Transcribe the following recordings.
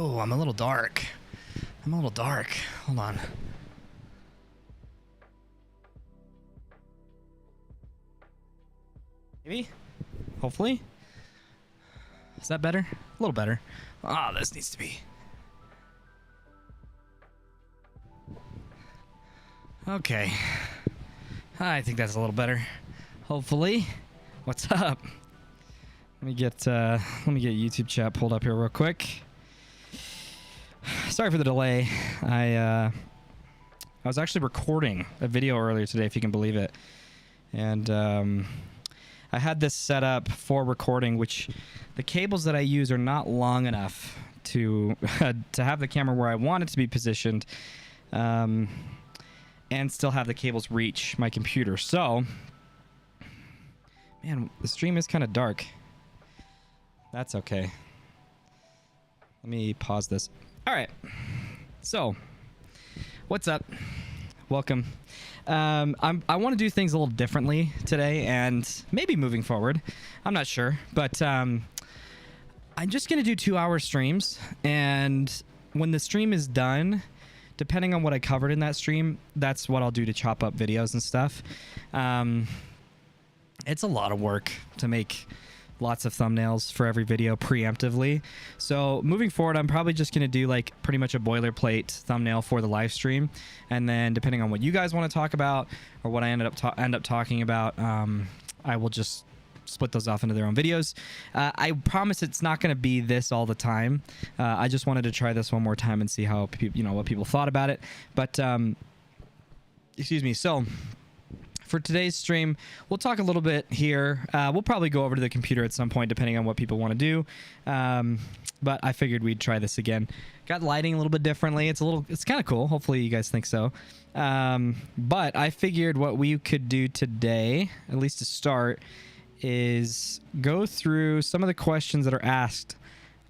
Oh, I'm a little dark. I'm a little dark. Hold on. Maybe? Hopefully? Is that better? A little better. Ah, this needs to be. Okay. I think that's a little better. Hopefully. What's up? Let me get YouTube chat pulled up here real quick. Sorry for the delay. I was actually recording a video earlier today, if you can believe it. And I had this set up for recording, which the cables that I use are not long enough to to have the camera where I want it to be positioned, and still have the cables reach my computer. So, man, the stream is kind of dark. That's okay. Let me pause this. All right. So, what's up? Welcome. I want to do things a little differently today, and maybe moving forward. I'm not sure, but I'm just going to do 2-hour streams, and when the stream is done, depending on what I covered in that stream, that's what I'll do to chop up videos and stuff. It's a lot of work to make lots of thumbnails for every video preemptively. So moving forward, I'm probably just going to do like pretty much a boilerplate thumbnail for the live stream. And then depending on what you guys want to talk about or what I end up talking about, I will just split those off into their own videos. I promise it's not going to be this all the time. I just wanted to try this one more time and see how what people thought about it. But excuse me. So for today's stream, we'll talk a little bit here. We'll probably go over to the computer at some point, depending on what people want to do. But I figured we'd try this again. Got lighting a little bit differently. It's kind of cool. Hopefully you guys think so. But I figured what we could do today, at least to start, is go through some of the questions that are asked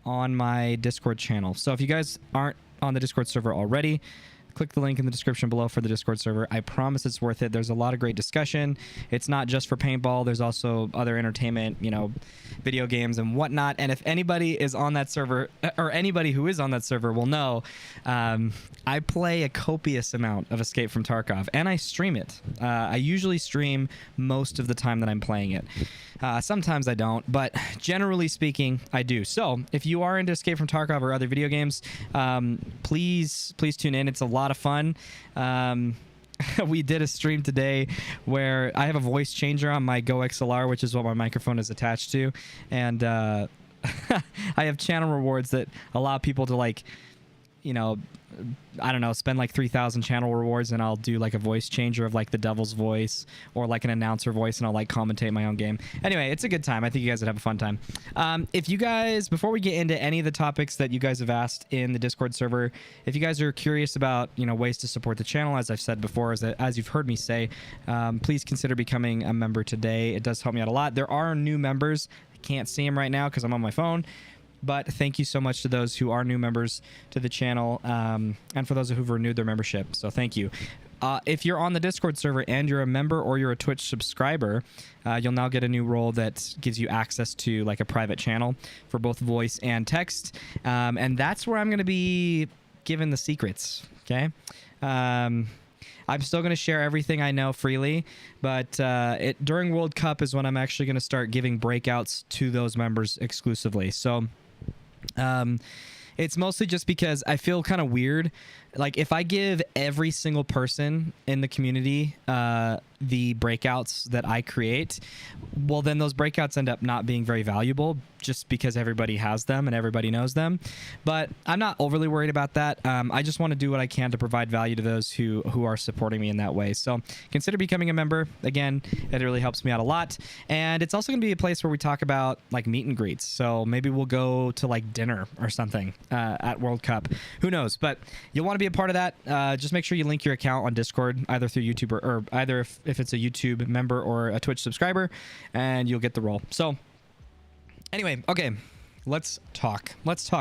on my Discord channel. So if you guys aren't on the Discord server already, click the link in the description below for the Discord server. I promise it's worth it. There's a lot of great discussion. It's not just for paintball. There's also other entertainment, video games and whatnot. And if anybody is on that server, or anybody who is on that server will know, I play a copious amount of Escape from Tarkov, and I stream it. I usually stream most of the time that I'm playing it. Sometimes I don't, but generally speaking, I do. So if you are into Escape from Tarkov or other video games, please tune in. It's a lot of fun. We did a stream today where I have a voice changer on my Go XLR, which is what my microphone is attached to, and I have channel rewards that allow people to I don't know, spend like 3,000 channel rewards, and I'll do like a voice changer of like the devil's voice or like an announcer voice, and I'll like commentate my own game. Anyway, it's a good time. I think you guys would have a fun time. If you guys, before we get into any of the topics that you guys have asked in the Discord server, if you guys are curious about, ways to support the channel, as I've said before, as you've heard me say, please consider becoming a member today. It does help me out a lot. There are new members. I can't see them right now because I'm on my phone. But thank you so much to those who are new members to the channel, and for those who've renewed their membership. So thank you. If you're on the Discord server and you're a member or you're a Twitch subscriber, you'll now get a new role that gives you access to like a private channel for both voice and text. And that's where I'm going to be given the secrets. Okay. I'm still going to share everything I know freely, but during World Cup is when I'm actually going to start giving breakouts to those members exclusively. So it's mostly just because I feel kind of weird. Like if I give every single person in the community the breakouts that I create, well, then those breakouts end up not being very valuable just because everybody has them and everybody knows them. But I'm not overly worried about that. I just want to do what I can to provide value to those who are supporting me in that way. So consider becoming a member. Again, it really helps me out a lot. And it's also going to be a place where we talk about like meet and greets. So maybe we'll go to like dinner or something at World Cup. Who knows? But you'll want to be a part of that. Just make sure you link your account on Discord, either through YouTube or either if it's a YouTube member or a Twitch subscriber, and you'll get the role. So anyway, okay, let's talk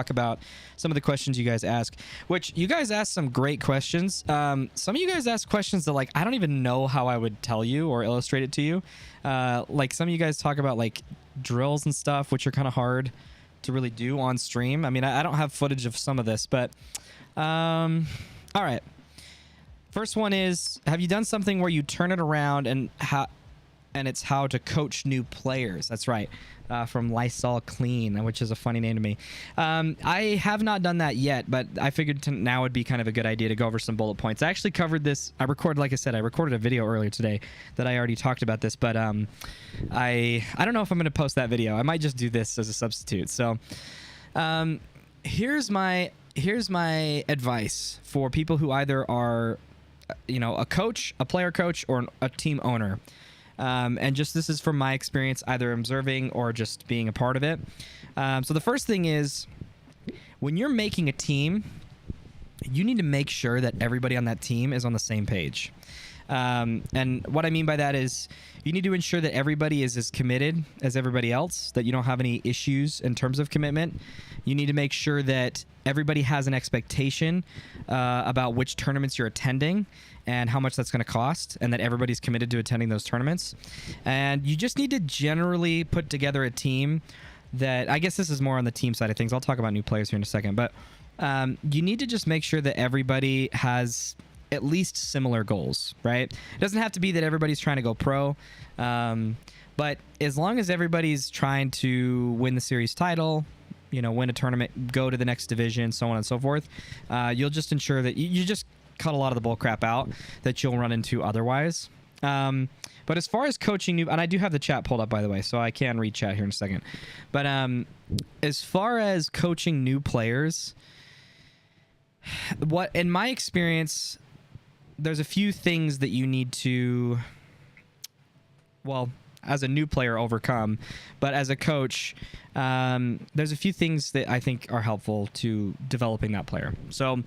about some of the questions you guys ask, which you guys asked some great questions. Some of you guys asked questions that like I don't even know how I would tell you or illustrate it to you. Like some of you guys talk about like drills and stuff, which are kind of hard to really do on stream. I mean, I don't have footage of some of this, but all right. First one is, have you done something where you turn it around and it's how to coach new players? That's right. From Lysol Clean, which is a funny name to me. I have not done that yet, but I figured now would be kind of a good idea to go over some bullet points. I actually covered this. Like I said, I recorded a video earlier today that I already talked about this, but I don't know if I'm going to post that video. I might just do this as a substitute. So here's my advice for people who either are, a coach, a player coach, or a team owner. And just this is from my experience, either observing or just being a part of it. So the first thing is, when you're making a team, you need to make sure that everybody on that team is on the same page. And what I mean by that is, you need to ensure that everybody is as committed as everybody else, that you don't have any issues in terms of commitment. You need to make sure that everybody has an expectation about which tournaments you're attending and how much that's going to cost, and that everybody's committed to attending those tournaments. And you just need to generally put together a team that, I guess this is more on the team side of things. I'll talk about new players here in a second, but you need to just make sure that everybody has at least similar goals, right? It doesn't have to be that everybody's trying to go pro, but as long as everybody's trying to win the series title, win a tournament, go to the next division, so on and so forth, you'll just ensure that you just cut a lot of the bull crap out that you'll run into otherwise. But as far as coaching new, and I do have the chat pulled up, by the way, so I can read chat here in a second. But as far as coaching new players, what in my experience, there's a few things that you need to, well, as a new player, overcome. But as a coach, there's a few things that I think are helpful to developing that player. So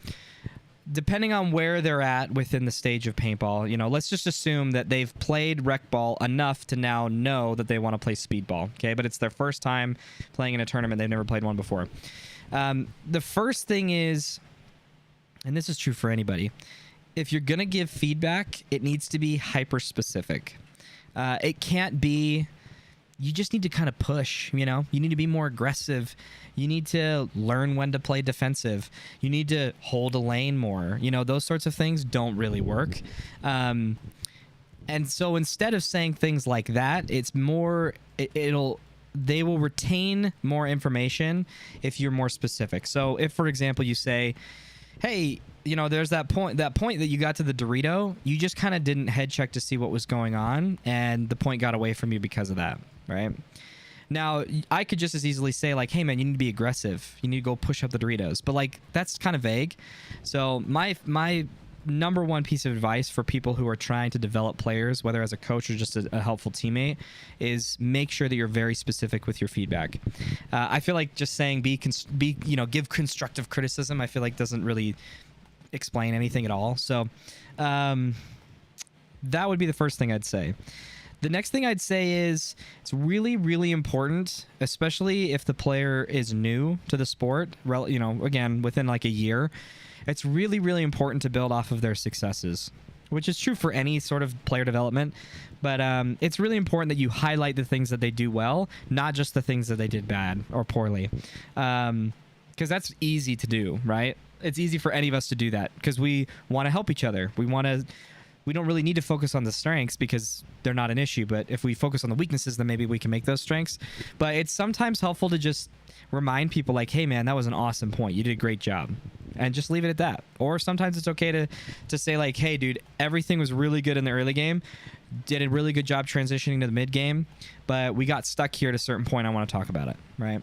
depending on where they're at within the stage of paintball, let's just assume that they've played rec ball enough to now know that they want to play speedball, okay? But it's their first time playing in a tournament. They've never played one before. The first thing is, and this is true for anybody, if you're going to give feedback, it needs to be hyper-specific. It can't be, you just need to kind of push, you need to be more aggressive. You need to learn when to play defensive. You need to hold a lane more. Those sorts of things don't really work. And so instead of saying things like that, it's more, they will retain more information if you're more specific. So if, for example, you say, hey, there's that point that you got to the Dorito, you just kind of didn't head check to see what was going on, and the point got away from you because of that, right? Now, I could just as easily say, like, hey, man, you need to be aggressive. You need to go push up the Doritos. But, like, that's kind of vague. So my number one piece of advice for people who are trying to develop players, whether as a coach or just a helpful teammate, is make sure that you're very specific with your feedback. I feel like just saying give constructive criticism, I feel like doesn't really explain anything at all. So that would be the first thing I'd say. The next thing I'd say is it's really, really important, especially if the player is new to the sport, again, within like a year, it's really, really important to build off of their successes, which is true for any sort of player development. But it's really important that you highlight the things that they do well, not just the things that they did bad or poorly. Because that's easy to do, right? It's easy for any of us to do that because we want to help each other. We don't really need to focus on the strengths because they're not an issue. But if we focus on the weaknesses, then maybe we can make those strengths. But it's sometimes helpful to just remind people like, hey, man, that was an awesome point. You did a great job. And just leave it at that. Or sometimes it's okay to say like, hey, dude, everything was really good in the early game. Did a really good job transitioning to the mid game. But we got stuck here at a certain point. I want to talk about it, right?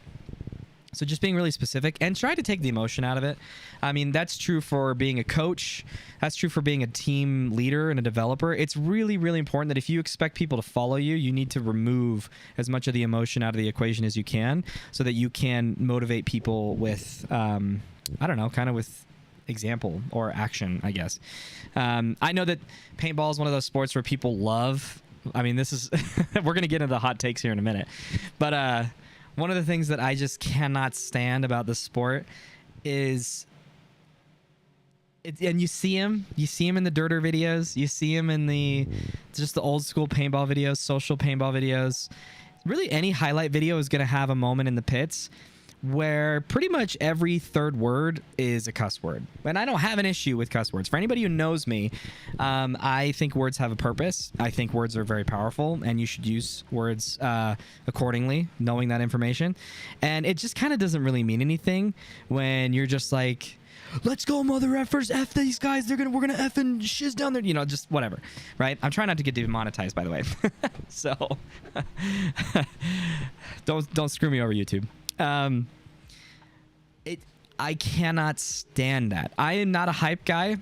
So just being really specific and try to take the emotion out of it. I mean, that's true for being a coach. That's true for being a team leader and a developer. It's really, really important that if you expect people to follow you, you need to remove as much of the emotion out of the equation as you can so that you can motivate people with, kind of with example or action, I guess. I know that paintball is one of those sports where people love. I mean, this is, we're going to get into the hot takes here in a minute. But, one of the things that I just cannot stand about the sport is, and you see him in the Dirter videos, you see him in just the old school paintball videos, social paintball videos. Really, any highlight video is going to have a moment in the pits where pretty much every third word is a cuss word. And I don't have an issue with cuss words. For anybody who knows me, I think words have a purpose. I think words are very powerful, and you should use words accordingly, knowing that information. And it just kind of doesn't really mean anything when you're just like, let's go, mother effers, F these guys, we're gonna F and shiz down there, you know, just whatever, right? I'm trying not to get demonetized, by the way. So don't screw me over, YouTube. I cannot stand that. I am not a hype guy.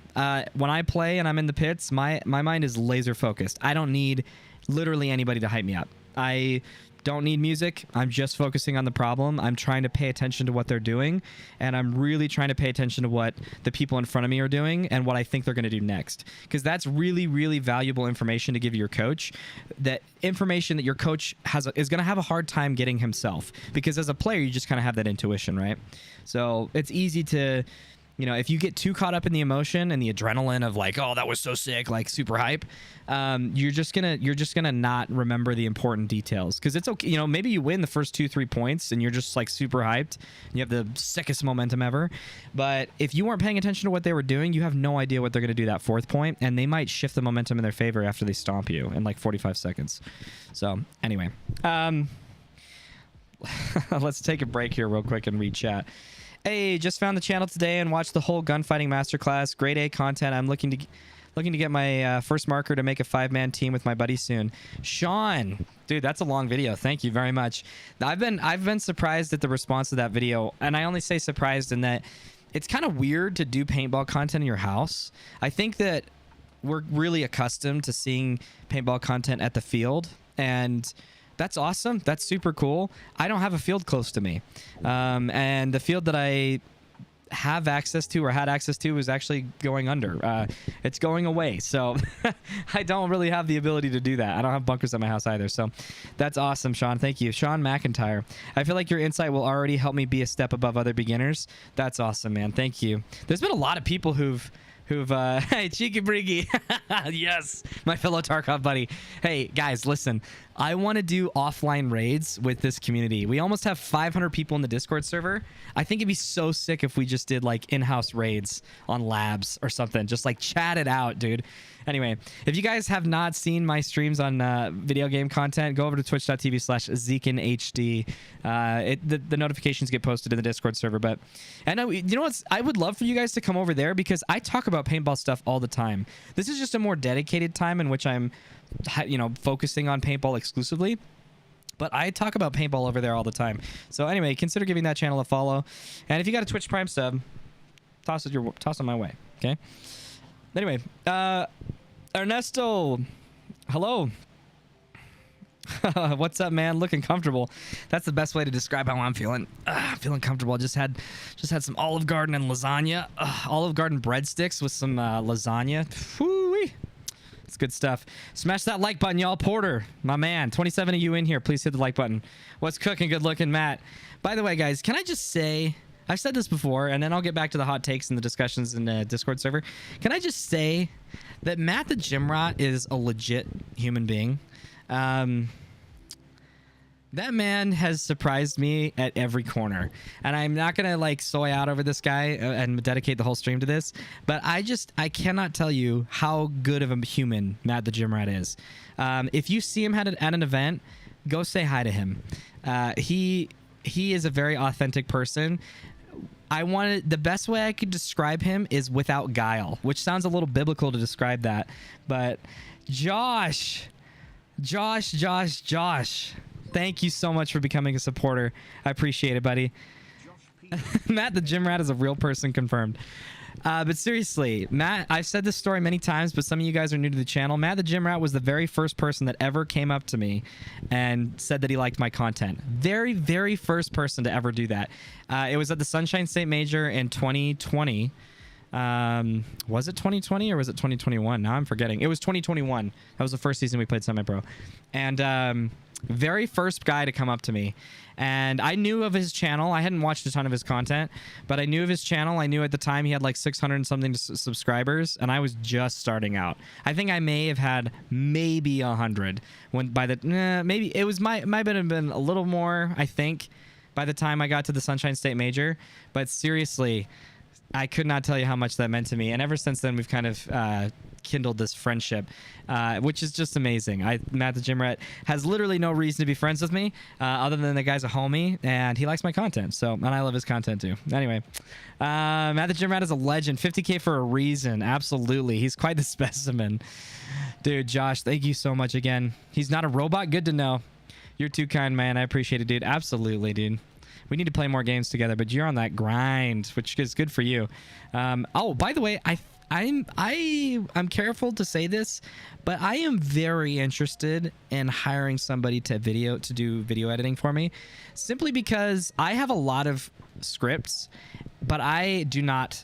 When I play and I'm in the pits, my mind is laser focused. I don't need literally anybody to hype me up. I don't need music. I'm just focusing on the problem. I'm trying to pay attention to what they're doing, and I'm really trying to pay attention to what the people in front of me are doing and what I think they're going to do next, because that's really, really valuable information to give your coach. That information that your coach is going to have a hard time getting himself, because as a player, you just kind of have that intuition, right? So it's easy to, you know, if you get too caught up in the emotion and the adrenaline of like, oh, that was so sick, like super hype, you're just gonna not remember the important details. Because it's okay, you know, maybe you win the first 2-3 points and you're just like super hyped and you have the sickest momentum ever, but if you weren't paying attention to what they were doing, you have no idea what they're gonna do that fourth point, and they might shift the momentum in their favor after they stomp you in like 45 seconds. So anyway, let's take a break here real quick and read chat. Hey, just found the channel today and watched the whole gunfighting masterclass. Grade A content. I'm looking to get my first marker to make a 5-man team with my buddy soon. Sean, dude, that's a long video. Thank you very much. I've been surprised at the response to that video, and I only say surprised in that it's kind of weird to do paintball content in your house. I think that we're really accustomed to seeing paintball content at the field, and that's awesome. That's super cool. I don't have a field close to me. And the field that I have access to or had access to is actually going under. It's going away. So I don't really have the ability to do that. I don't have bunkers at my house either. So that's awesome, Sean. Thank you. Sean McIntyre. I feel like your insight will already help me be a step above other beginners. That's awesome, man. Thank you. There's been a lot of people who've hey, Cheeky Briggy. Yes, my fellow Tarkov buddy. Hey, guys, listen. I want to do offline raids with this community. We almost have 500 people in the Discord server. I think it'd be so sick if we just did like in-house raids on labs or something. Just like chat it out, dude. Anyway, if you guys have not seen my streams on video game content, go over to twitch.tv/ZekinHD. The notifications get posted in the Discord server. But and you know what? I would love for you guys to come over there, because I talk about paintball stuff all the time. This is just a more dedicated time in which I'm, you know, focusing on paintball exclusively. But I talk about paintball over there all the time. So anyway, consider giving that channel a follow. And if you got a Twitch Prime sub, toss it my way. Okay. Anyway, Ernesto, hello. What's up, man? Looking comfortable. That's the best way to describe how I'm feeling. Feeling comfortable. Just had some Olive Garden and lasagna. Olive Garden breadsticks with some lasagna. Whoo-wee. It's good stuff. Smash that like button, y'all. Porter, my man. 27 of you in here. Please hit the like button. What's cooking? Good looking, Matt. By the way, guys, can I just say, I've said this before, and then I'll get back to the hot takes and the discussions in the Discord server. Can I just say that Matt the Gymrot is a legit human being? That man has surprised me at every corner, and I'm not gonna like soy out over this guy and dedicate the whole stream to this, but I cannot tell you how good of a human Matt the Gymrat is. If you see him at an event, go say hi to him. He is a very authentic person. The best way I could describe him is without guile, which sounds a little biblical to describe that, but Josh, thank you so much for becoming a supporter. I appreciate it, buddy. Matt the Gymrat is a real person, confirmed. But seriously, Matt, I've said this story many times, but some of you guys are new to the channel. Matt the Gymrat was the very first person that ever came up to me and said that he liked my content. Very, very first person to ever do that. It was at the Sunshine State Major in 2020. Was it 2020 or was it 2021? Now I'm forgetting. It was 2021. That was the first season we played semi-pro. And very first guy to come up to me, and I knew of his channel. I hadn't watched a ton of his content, but I knew of his channel. I knew at the time he had like 600 and something subscribers, and I was just starting out. I think I may have had maybe 100 when by the maybe it was might have been a little more, I think, by the time I got to the Sunshine State Major. But seriously, I could not tell you how much that meant to me. And ever since then, we've kind of kindled this friendship, which is just amazing. Matt the Gym Rat has literally no reason to be friends with me other than the guy's a homie and he likes my content. So, and I love his content too. Anyway, Matt the Gym Rat is a legend. 50K for a reason. Absolutely. He's quite the specimen. Dude, Josh, thank you so much again. He's not a robot. Good to know. You're too kind, man. I appreciate it, dude. Absolutely, dude. We need to play more games together, but you're on that grind, which is good for you. Oh, by the way, I'm careful to say this, but I am very interested in hiring somebody to do video editing for me, simply because I have a lot of scripts, but I do not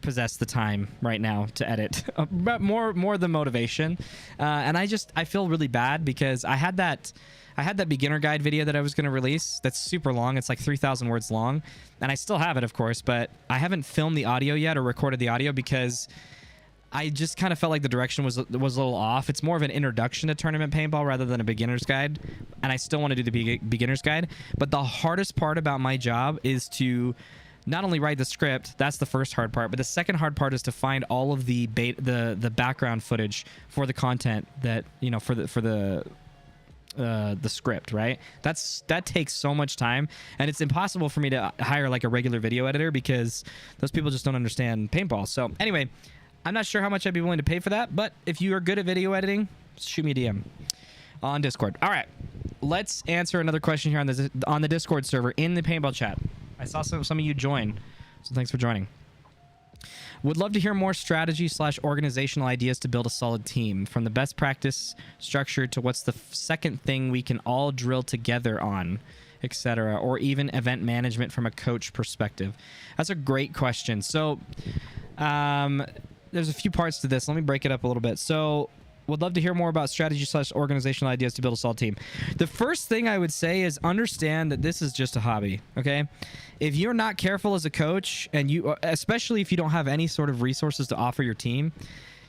possess the time right now to edit. But more the motivation, and I feel really bad because I had that beginner guide video that I was going to release that's super long. It's like 3,000 words long. And I still have it, of course, but I haven't filmed the audio yet or recorded the audio because I just kind of felt like the direction was a little off. It's more of an introduction to tournament paintball rather than a beginner's guide. And I still want to do the beginner's guide. But the hardest part about my job is to not only write the script, that's the first hard part, but the second hard part is to find all of the background footage for the content that, you know, for the script, right? That takes so much time, and it's impossible for me to hire like a regular video editor because those people just don't understand paintball. So anyway, I'm not sure how much I'd be willing to pay for that, but if you are good at video editing, shoot me a DM on Discord. All right, let's answer another question here on the Discord server in the paintball chat. I saw some of you join, so thanks for joining. Would love to hear more strategy / organizational ideas to build a solid team, from the best practice structure to what's the second thing we can all drill together on, etc., or even event management from a coach perspective. That's a great question. So there's a few parts to this. Let me break it up a little bit. So would love to hear more about strategy / organizational ideas to build a solid team. The first thing I would say is understand that this is just a hobby, okay? If you're not careful as a coach, and especially if you don't have any sort of resources to offer your team,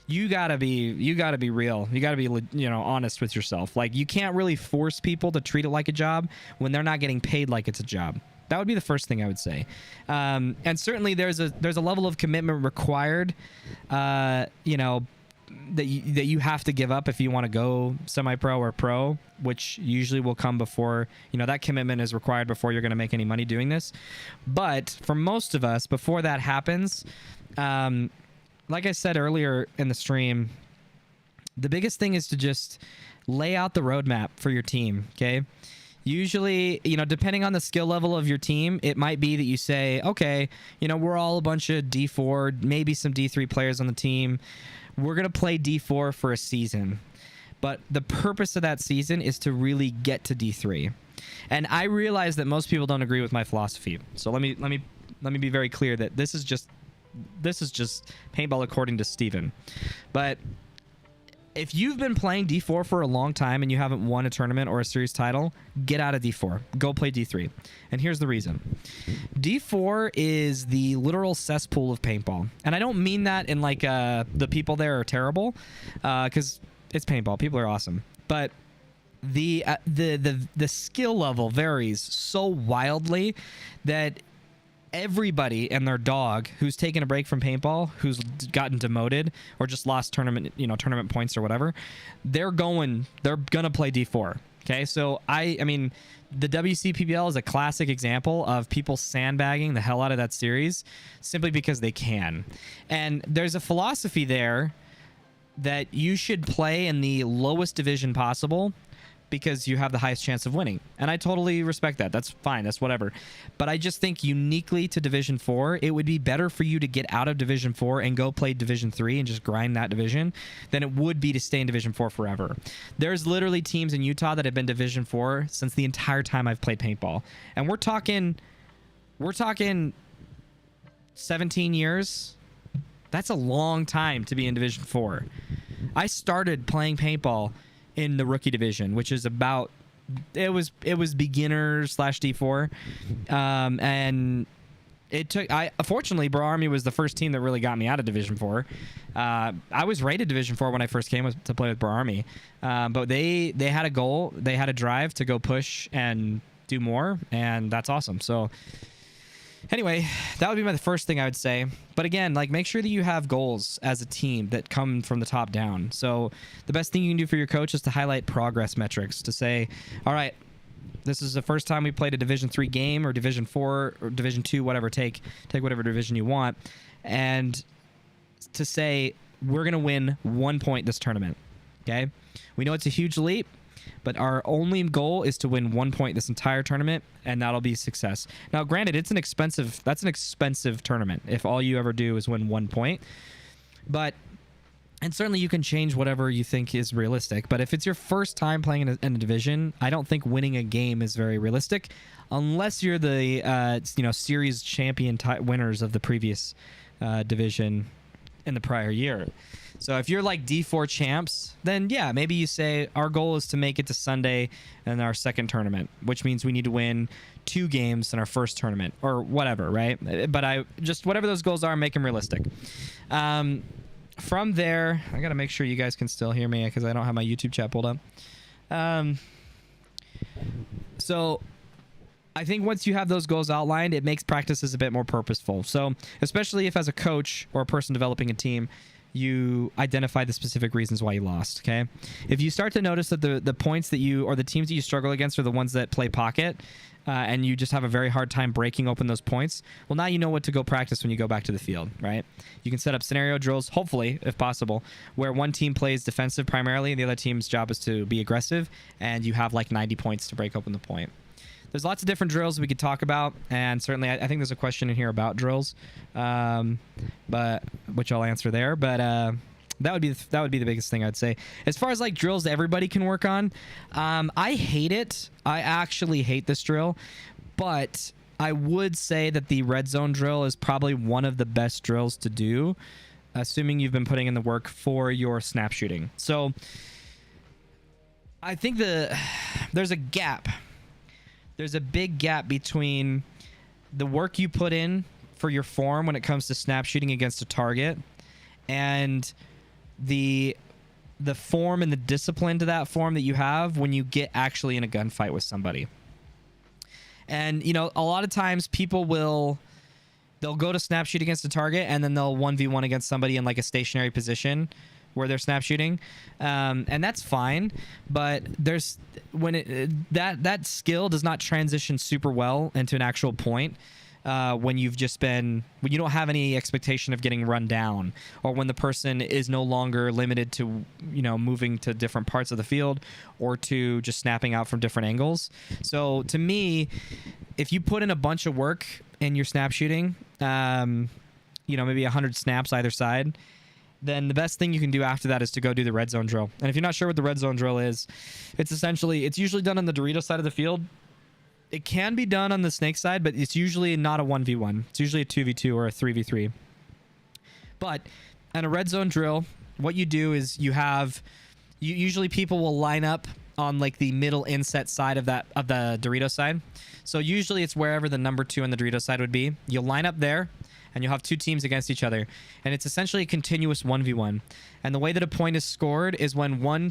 you gotta be real. You gotta be, you know, honest with yourself. Like, you can't really force people to treat it like a job when they're not getting paid like it's a job. That would be the first thing I would say. And certainly there's a level of commitment required, you know, that you have to give up if you want to go semi-pro or pro, which usually will come before, you know, that commitment is required before you're going to make any money doing this. But for most of us, before that happens, like I said earlier in the stream, the biggest thing is to just lay out the roadmap for your team, okay? Usually, you know, depending on the skill level of your team, it might be that you say, okay, you know, we're all a bunch of D4, maybe some D3 players on the team. We're going to play D4 for a season. But the purpose of that season is to really get to D3. And I realize that most people don't agree with my philosophy. So let me be very clear that this is just paintball according to Steven. But if you've been playing D4 for a long time and you haven't won a tournament or a series title, get out of D4. Go play D3. And here's the reason. D4 is the literal cesspool of paintball. And I don't mean that in like the people there are terrible, because it's paintball. People are awesome. But the skill level varies so wildly that everybody and their dog who's taken a break from paintball, who's gotten demoted or just lost tournament points or whatever, they're gonna play D4. Okay, so I mean, the WCPBL is a classic example of people sandbagging the hell out of that series simply because they can. And there's a philosophy there that you should play in the lowest division possible because you have the highest chance of winning. And I totally respect that. That's fine. That's whatever. But I just think uniquely to Division 4, it would be better for you to get out of Division 4 and go play Division 3 and just grind that division than it would be to stay in Division 4 forever. There's literally teams in Utah that have been Division 4 since the entire time I've played paintball. And we're talking 17 years. That's a long time to be in Division 4. I started playing paintball in the rookie division, which is about, it was beginner / D4, and it took, fortunately Bro Army was the first team that really got me out of Division 4. I was rated Division 4 when I first came to play with Bro Army, but they had a goal, they had a drive to go push and do more, and that's awesome. So anyway, that would be the first thing I would say. But again, like, make sure that you have goals as a team that come from the top down. So the best thing you can do for your coach is to highlight progress metrics, to say, all right, this is the first time we played a Division 3 game, or Division 4 or Division 2, whatever. Take whatever division you want, and to say, we're going to win 1 point this tournament. Okay? We know it's a huge leap, but our only goal is to win 1 point this entire tournament, and that'll be success. Now, granted, that's an expensive tournament if all you ever do is win 1 point. And certainly you can change whatever you think is realistic. But if it's your first time playing in a division, I don't think winning a game is very realistic, unless you're the series champion winners of the previous division in the prior year. So if you're like D4 champs, then yeah, maybe you say our goal is to make it to Sunday in our second tournament, which means we need to win 2 games in our first tournament, or whatever, right? But whatever those goals are, make them realistic. From there, I got to make sure you guys can still hear me because I don't have my YouTube chat pulled up. So I think once you have those goals outlined, it makes practices a bit more purposeful. So especially if as a coach or a person developing a team, you identify the specific reasons why you lost, okay? If you start to notice that the points that you, or the teams that you struggle against are the ones that play pocket, and you just have a very hard time breaking open those points, well, now you know what to go practice when you go back to the field, right? You can set up scenario drills, hopefully, if possible, where one team plays defensive primarily, and the other team's job is to be aggressive, and you have like 90 points to break open the point. There's lots of different drills we could talk about, and certainly I think there's a question in here about drills, but which I'll answer there. But that would be the biggest thing I'd say. As far as like drills that everybody can work on, I hate it. I actually hate this drill, but I would say that the red zone drill is probably one of the best drills to do, assuming you've been putting in the work for your snap shooting. So I think there's a gap. There's a big gap between the work you put in for your form when it comes to snap shooting against a target, and the form and the discipline to that form that you have when you get actually in a gunfight with somebody. And you know, a lot of times they'll go to snap shoot against a target, and then they'll 1v1 against somebody in like a stationary position where they're snap shooting, and that's fine. But there's that skill does not transition super well into an actual point when you don't have any expectation of getting run down, or when the person is no longer limited to moving to different parts of the field, or to just snapping out from different angles. So to me, if you put in a bunch of work in your snap shooting, maybe 100 snaps either side, then the best thing you can do after that is to go do the red zone drill. And if you're not sure what the red zone drill is, it's usually done on the Dorito side of the field. It can be done on the snake side, but it's usually not a 1v1. It's usually a 2v2 or a 3v3. But on a red zone drill, what you do is usually people will line up on like the middle inset side of the Dorito side. So usually it's wherever the number 2 on the Dorito side would be. You'll line up there, and you'll have 2 teams against each other, and it's essentially a continuous 1v1. And the way that a point is scored is when one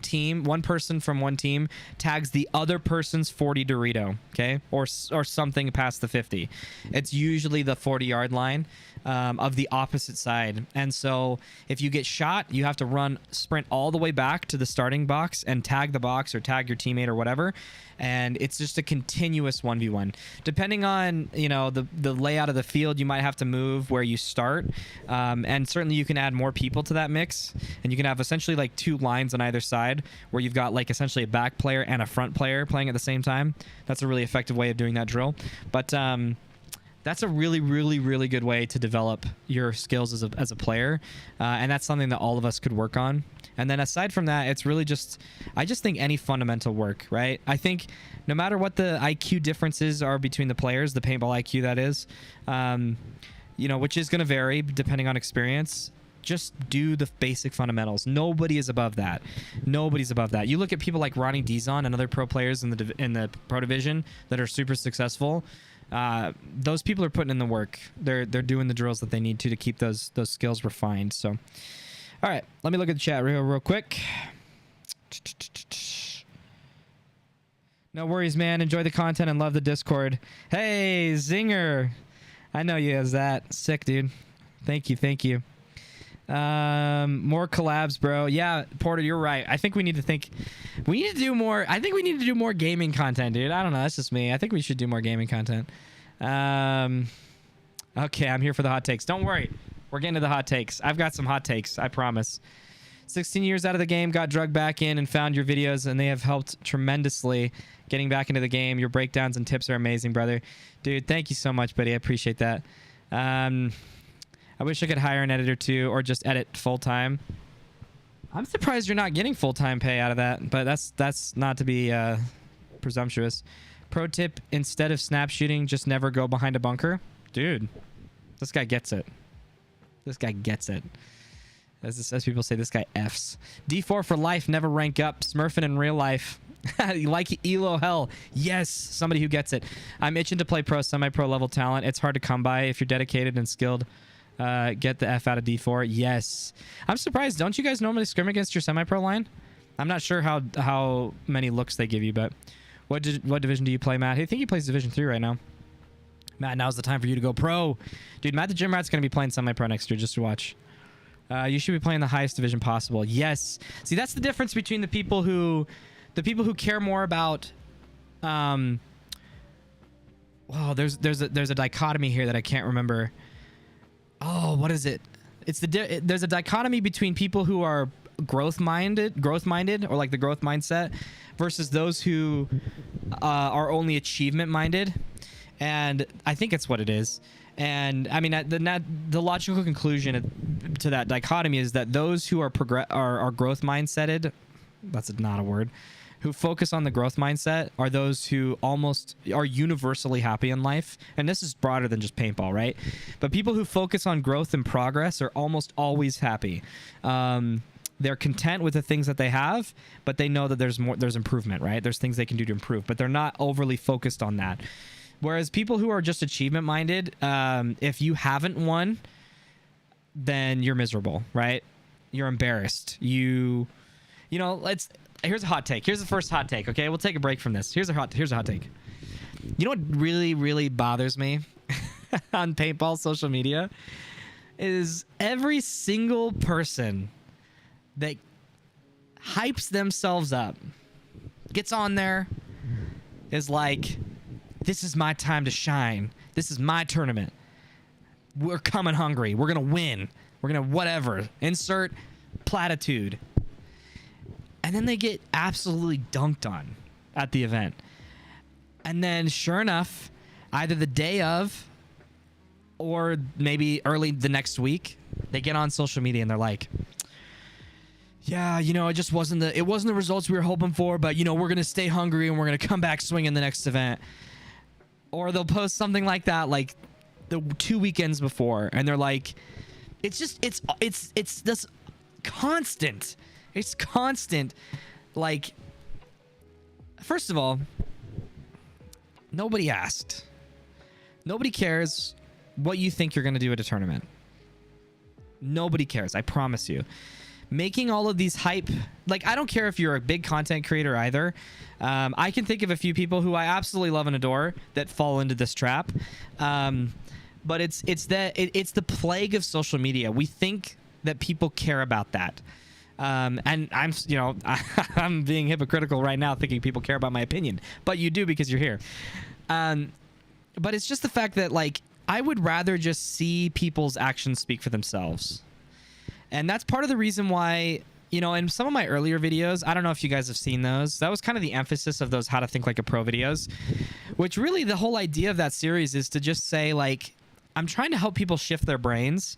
person from one team tags the other person's 40 Dorito, okay, or something past the 50. It's usually the 40-yard line of the opposite side. And so if you get shot, you have to sprint all the way back to the starting box and tag the box or tag your teammate or whatever. And it's just a continuous 1v1. Depending on the layout of the field, you might have to move where you start, and certainly you can add more people to that mix, and you can have essentially like 2 lines on either side where you've got like essentially a back player and a front player playing at the same time. That's a really effective way of doing that drill. But that's a really, really, really good way to develop your skills as a player, and that's something that all of us could work on. And then aside from that, it's really I just think any fundamental work, right? I think no matter what the IQ differences are between the players, the paintball IQ that is, which is going to vary depending on experience, just do the basic fundamentals. Nobody is above that. Nobody's above that. You look at people like Ronnie Dizon and other pro players in the pro division that are super successful. Those people are putting in the work. They're doing the drills that they need to keep those skills refined. So, all right, let me look at the chat real quick. No worries, man. Enjoy the content and love the Discord. Hey, Zinger. I know you as that. Sick, dude. Thank you. Thank you. More collabs, bro. Yeah, Porter, you're right. I think we need to think. We need to do more. I think we need to do more gaming content, dude. I don't know. That's just me. I think we should do more gaming content. Okay, I'm here for the hot takes. Don't worry. We're getting to the hot takes. I've got some hot takes. I promise. 16 years out of the game, got drugged back in and found your videos, and they have helped tremendously getting back into the game. Your breakdowns and tips are amazing, brother. Dude, thank you so much, buddy. I appreciate that. I wish I could hire an editor too, or just edit full-time. I'm surprised you're not getting full-time pay out of that, but that's not to be presumptuous. Pro tip, instead of snap shooting, just never go behind a bunker. Dude, this guy gets it. This guy gets it. As people say, this guy Fs. D4 for life, never rank up. Smurfing in real life. Like Elo hell. Yes, somebody who gets it. I'm itching to play pro, semi-pro level talent. It's hard to come by if you're dedicated and skilled. Get the F out of D4. Yes. I'm surprised. Don't you guys normally scrim against your semi-pro line? I'm not sure how many looks they give you, but what division do you play, Matt? I think he plays Division 3 right now. Matt, now's the time for you to go pro. Dude, Matt the Gym Rat's going to be playing semi-pro next year, just to watch. You should be playing the highest division possible. Yes. See, that's the difference between the people who care more about. Wow, there's a dichotomy here that I can't remember. Oh, what is it? It's there's a dichotomy between people who are growth minded, or like the growth mindset, versus those who are only achievement minded. And I think it's what it is. And I mean, the logical conclusion to that dichotomy is that those who are growth mindseted, that's not a word, who focus on the growth mindset are those who almost are universally happy in life. And this is broader than just paintball, right? But people who focus on growth and progress are almost always happy. They're content with the things that they have, but they know that there's improvement, right? There's things they can do to improve, but they're not overly focused on that. Whereas people who are just achievement minded, if you haven't won, then you're miserable, right? You're embarrassed. Here's a hot take. Here's the first hot take. Okay, we'll take a break from this. Here's a hot take. You know what really, really bothers me on paintball social media is every single person that hypes themselves up, gets on there, is like, this is my time to shine. This is my tournament. We're coming hungry. We're going to win. We're going to whatever. Insert platitude. And then they get absolutely dunked on at the event. And then sure enough, either the day of or maybe early the next week, they get on social media and they're like, yeah, it just wasn't the results we were hoping for, but we're going to stay hungry and we're going to come back swinging the next event. Or they'll post something like that, like the 2 weekends before, and they're like, it's this constant. It's constant. Like, first of all, nobody asked. Nobody cares what you think you're going to do at a tournament. Nobody cares. I promise you. Making all of these hype, like, I don't care if you're a big content creator either. I can think of a few people who I absolutely love and adore that fall into this trap. But it's the plague of social media. We think that people care about that. And I'm, I'm being hypocritical right now thinking people care about my opinion, but you do because you're here. But it's just the fact that, like, I would rather just see people's actions speak for themselves. And that's part of the reason why, in some of my earlier videos, I don't know if you guys have seen those. That was kind of the emphasis of those How to Think Like a Pro videos, which really the whole idea of that series is to just say, like, I'm trying to help people shift their brains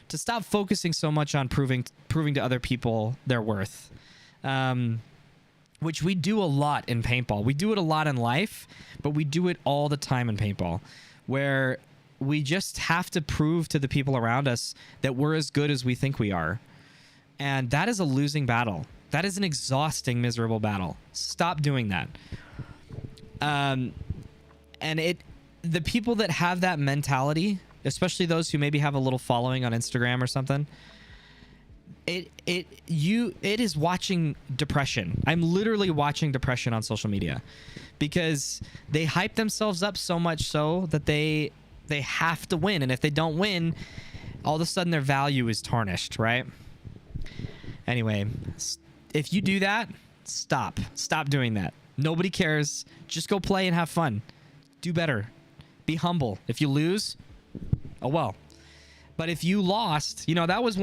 to stop focusing so much on proving to other people their worth, which we do a lot in paintball. We do it a lot in life, but we do it all the time in paintball, where we just have to prove to the people around us that we're as good as we think we are. And that is a losing battle. That is an exhausting, miserable battle. Stop doing that. And the people that have that mentality, especially those who maybe have a little following on Instagram or something, it is watching depression. I'm literally watching depression on social media because they hype themselves up so much so that they have to win, and if they don't win, all of a sudden their value is tarnished, right? Anyway, if you do that, stop doing that. Nobody cares. Just go play and have fun. Do better. Be humble. If you lose, oh well. But if you lost, you know, that was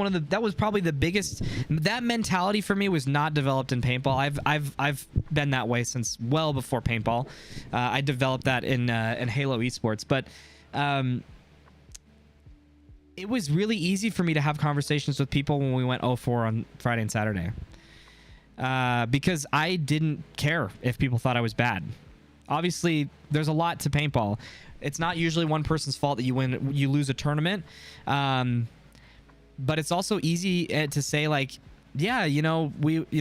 probably the biggest. That mentality for me was not developed in paintball. I've been that way since well before paintball. I developed that in Halo esports, but it was really easy for me to have conversations with people when we went 0-4 on Friday and Saturday, because I didn't care if people thought I was bad. Obviously, there's a lot to paintball. It's not usually one person's fault that you lose a tournament, but it's also easy to say, like, yeah, you know,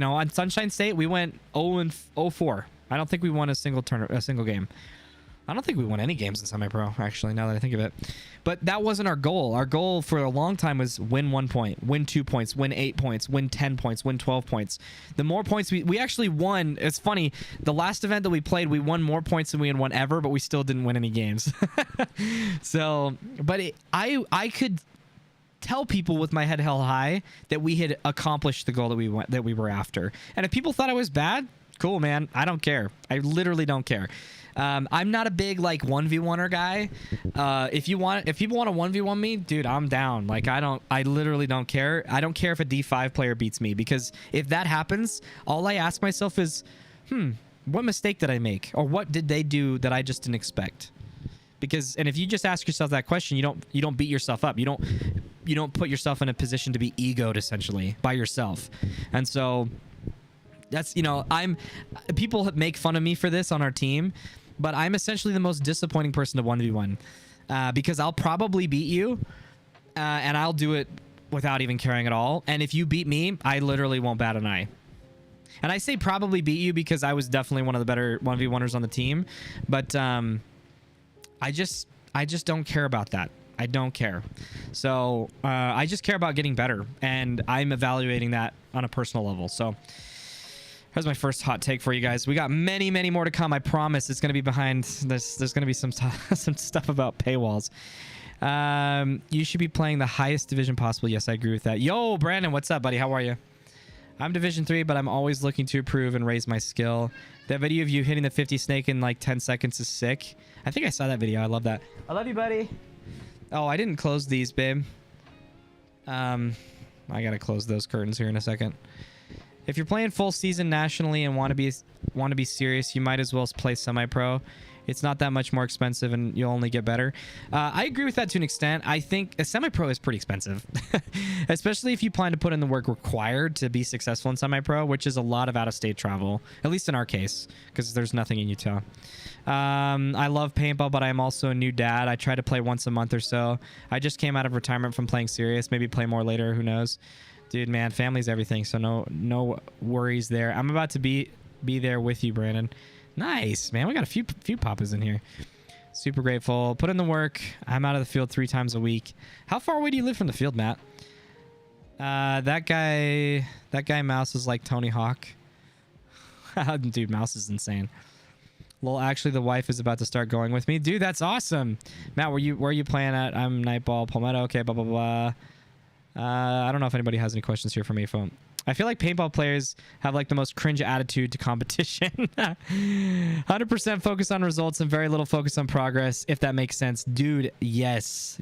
on Sunshine State we went 0-4. I don't think we won a single game. I don't think we won any games in semi-pro, actually, now that I think of it. But that wasn't our goal. Our goal for a long time was win 1 point, win 2 points, win 8 points, win 10 points, win 12 points. The more points we actually won. It's funny. The last event that we played, we won more points than we had won ever, but we still didn't win any games. So, but I could tell people with my head held high that we had accomplished the goal that we were after. And if people thought I was bad, cool, man. I don't care. I literally don't care. I'm not a big like 1v1er guy. If people want to 1v1 me, dude, I'm down. Like I literally don't care. I don't care if a D5 player beats me, because if that happens, all I ask myself is, what mistake did I make, or what did they do that I just didn't expect? Because, and if you just ask yourself that question, you don't beat yourself up. You don't put yourself in a position to be egoed essentially by yourself. And so that's, you know, people make fun of me for this on our team, but I'm essentially the most disappointing person to 1v1, because I'll probably beat you, and I'll do it without even caring at all. And if you beat me, I literally won't bat an eye. And I say probably beat you because I was definitely one of the better 1v1ers on the team, but I just don't care about that. I don't care. So I just care about getting better, and I'm evaluating that on a personal level. So here's my first hot take for you guys. We got many, many more to come. I promise. It's going to be behind this. There's going to be some stuff about paywalls. You should be playing the highest division possible. Yes, I agree with that. Yo, Brandon, what's up, buddy? How are you? I'm Division 3, but I'm always looking to improve and raise my skill. That video of you hitting the 50 snake in like 10 seconds is sick. I think I saw that video. I love that. I love you, buddy. Oh, I didn't close these, babe. I got to close those curtains here in a second. If you're playing full season nationally and want to be serious, you might as well play semi-pro. It's not that much more expensive, and you'll only get better. I agree with that to an extent. I think a semi-pro is pretty expensive, especially if you plan to put in the work required to be successful in semi-pro, which is a lot of out-of-state travel, at least in our case, because there's nothing in Utah. I love paintball, but I'm also a new dad. I try to play once a month or so. I just came out of retirement from playing serious. Maybe play more later. Who knows? Dude, man, family's everything, so no worries there. I'm about to be there with you, Brandon. Nice, man. We got a few papas in here. Super grateful. Put in the work. I'm out of the field 3 times a week. How far away do you live from the field, Matt? That guy Mouse is like Tony Hawk. Dude, Mouse is insane. Well, actually, the wife is about to start going with me. Dude, that's awesome. Matt, where are you playing at? I'm Nightball, Palmetto. Okay, blah, blah, blah. I don't know if anybody has any questions here for me. I feel like paintball players have like the most cringe attitude to competition. 100% focus on results and very little focus on progress, if that makes sense. Dude, yes.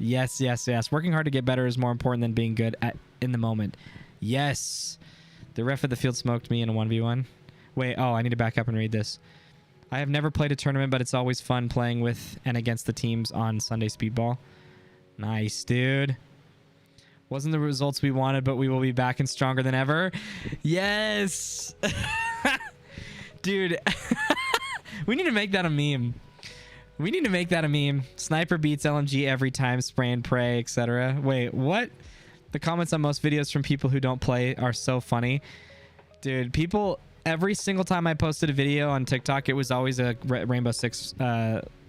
Working hard to get better is more important than being good in the moment. Yes. The ref of the field smoked me in a 1v1. Wait, oh, I need to back up and read this. I have never played a tournament, but it's always fun playing with and against the teams on Sunday Speedball. Nice, dude. Wasn't the results we wanted, but we will be back and stronger than ever. Yes. Dude. We need to make that a meme. Sniper beats LMG every time, spray and pray, etc. Wait, what? The comments on most videos from people who don't play are so funny. Dude, every single time I posted a video on TikTok, it was always a Rainbow Six,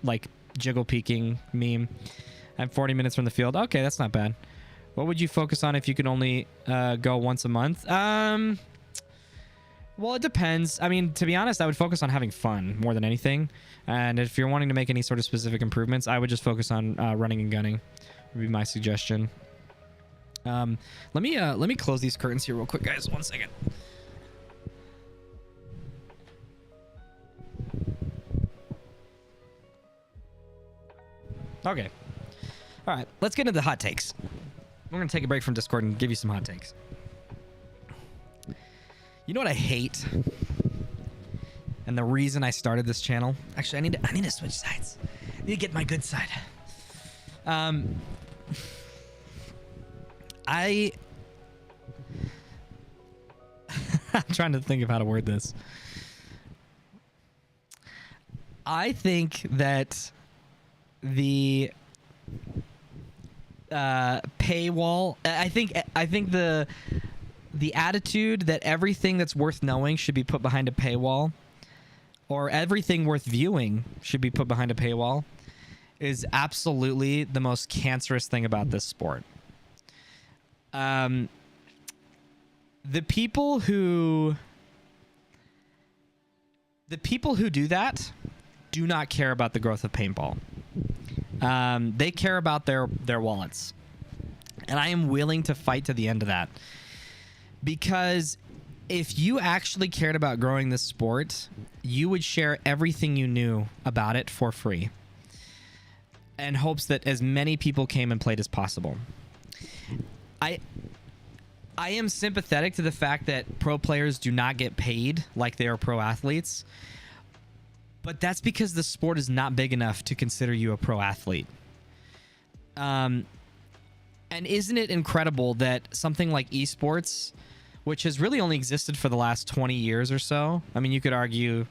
like, jiggle peeking meme. I'm 40 minutes from the field. Okay, that's not bad. What would you focus on if you could only go once a month? Well, it depends. I mean, to be honest, I would focus on having fun more than anything. And if you're wanting to make any sort of specific improvements, I would just focus on running and gunning. Would be my suggestion. Let me close these curtains here real quick, guys. 1 second. Okay. All right. Let's get into the hot takes. We're going to take a break from Discord and give you some hot takes. You know what I hate? And the reason I started this channel? Actually, I need to switch sides. I need to get my good side. I'm trying to think of how to word this. I think that the paywall, I think the attitude that everything that's worth knowing should be put behind a paywall, or everything worth viewing should be put behind a paywall, is absolutely the most cancerous thing about this sport. The people who do that do not care about the growth of paintball. They care about their wallets. And I am willing to fight to the end of that. Because if you actually cared about growing this sport, you would share everything you knew about it for free, in hopes that as many people came and played as possible. I am sympathetic to the fact that pro players do not get paid like they are pro athletes, but that's because the sport is not big enough to consider you a pro athlete. And isn't it incredible that something like esports, which has really only existed for the last 20 years or so. I mean, you could argue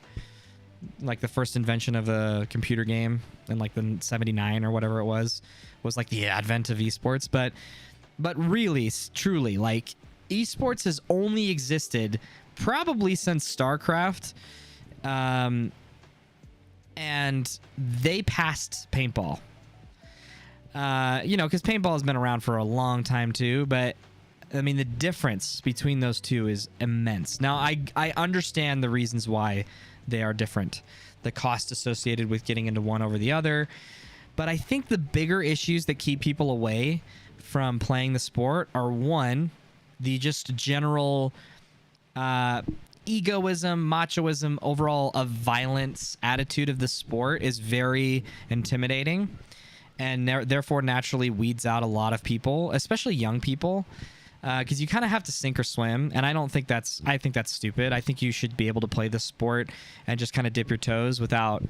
like the first invention of a computer game in like the 79 or whatever it was like the advent of esports. But really, truly, like esports has only existed probably since StarCraft. And they passed paintball. Because paintball has been around for a long time too, but I mean, the difference between those two is immense. Now, I understand the reasons why they are different, the cost associated with getting into one over the other, but I think the bigger issues that keep people away from playing the sport are, one, the just general egoism, machoism, overall of violence attitude of the sport is very intimidating, and therefore naturally weeds out a lot of people, especially young people. Because you kind of have to sink or swim, and I think that's stupid. I think you should be able to play the sport and just kind of dip your toes without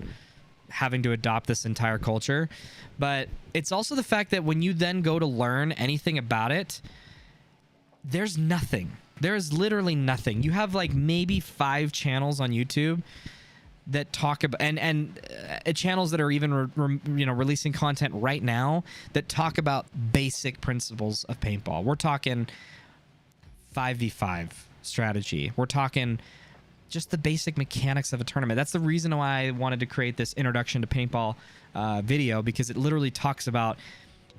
having to adopt this entire culture. But it's also the fact that when you then go to learn anything about it, there's nothing. There is literally nothing. You have like maybe 5 channels on YouTube that talk about, and channels that are even releasing content right now that talk about basic principles of paintball. We're talking 5v5 strategy. We're talking just the basic mechanics of a tournament. That's the reason why I wanted to create this introduction to paintball video, because it literally talks about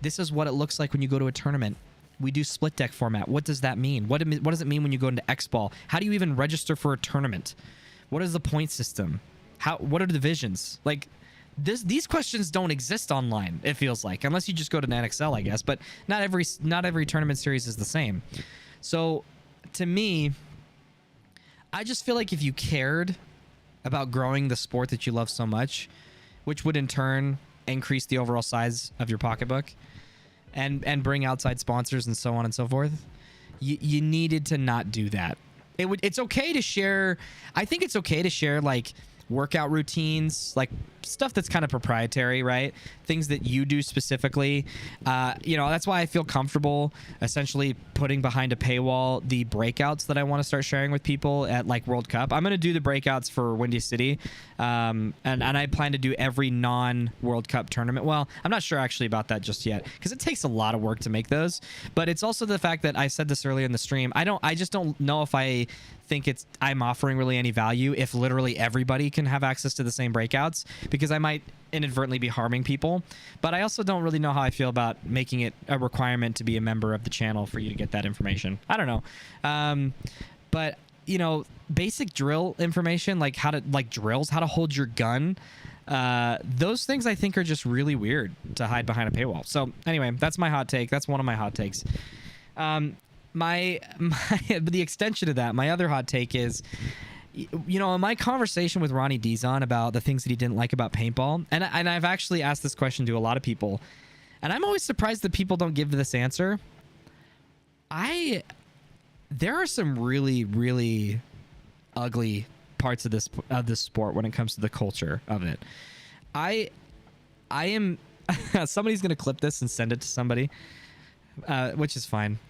this is what it looks like when you go to a tournament. We do split deck format. What does that mean? What does it mean when you go into X-Ball? How do you even register for a tournament? What is the point system? What are the divisions? Like, these questions don't exist online, it feels like, unless you just go to an NXL, I guess. But not every tournament series is the same. So, to me, I just feel like if you cared about growing the sport that you love so much, which would in turn increase the overall size of your pocketbook and bring outside sponsors and so on and so forth, you needed to not do that. It's okay to share. I think it's okay to share like workout routines, like stuff that's kind of proprietary, right? Things that you do specifically. That's why I feel comfortable essentially putting behind a paywall the breakouts that I want to start sharing with people at like World Cup. I'm going to do the breakouts for Windy City. And I plan to do every non-World Cup tournament. Well, I'm not sure actually about that just yet, because it takes a lot of work to make those. But it's also the fact that I said this earlier in the stream. I just don't know if I think I'm offering really any value if literally everybody can have access to the same breakouts, because because I might inadvertently be harming people. But I also don't really know how I feel about making it a requirement to be a member of the channel for you to get that information. I don't know. But you know, basic drill information, like how to drills, how to hold your gun. Those things I think are just really weird to hide behind a paywall. So anyway, that's my hot take. That's one of my hot takes. The extension of that, my other hot take is, you know, in my conversation with Ronnie Dizon about the things that he didn't like about paintball, and I've actually asked this question to a lot of people, and I'm always surprised that people don't give this answer. There are some really, really ugly parts of this sport when it comes to the culture of it. I am somebody's gonna clip this and send it to somebody, which is fine.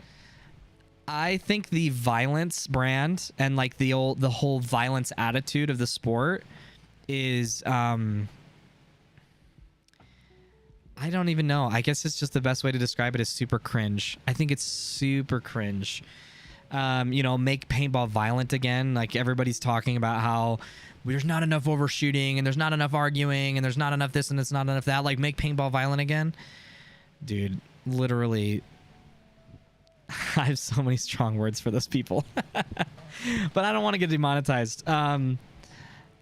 I think the violence brand and like the whole violence attitude of the sport is I don't even know. I guess it's just the best way to describe it is super cringe. I think it's super cringe. You know, make paintball violent again. Like everybody's talking about how there's not enough overshooting and there's not enough arguing and there's not enough this and it's not enough that. Like make paintball violent again. Dude, literally, I have so many strong words for those people. But I don't want to get demonetized. And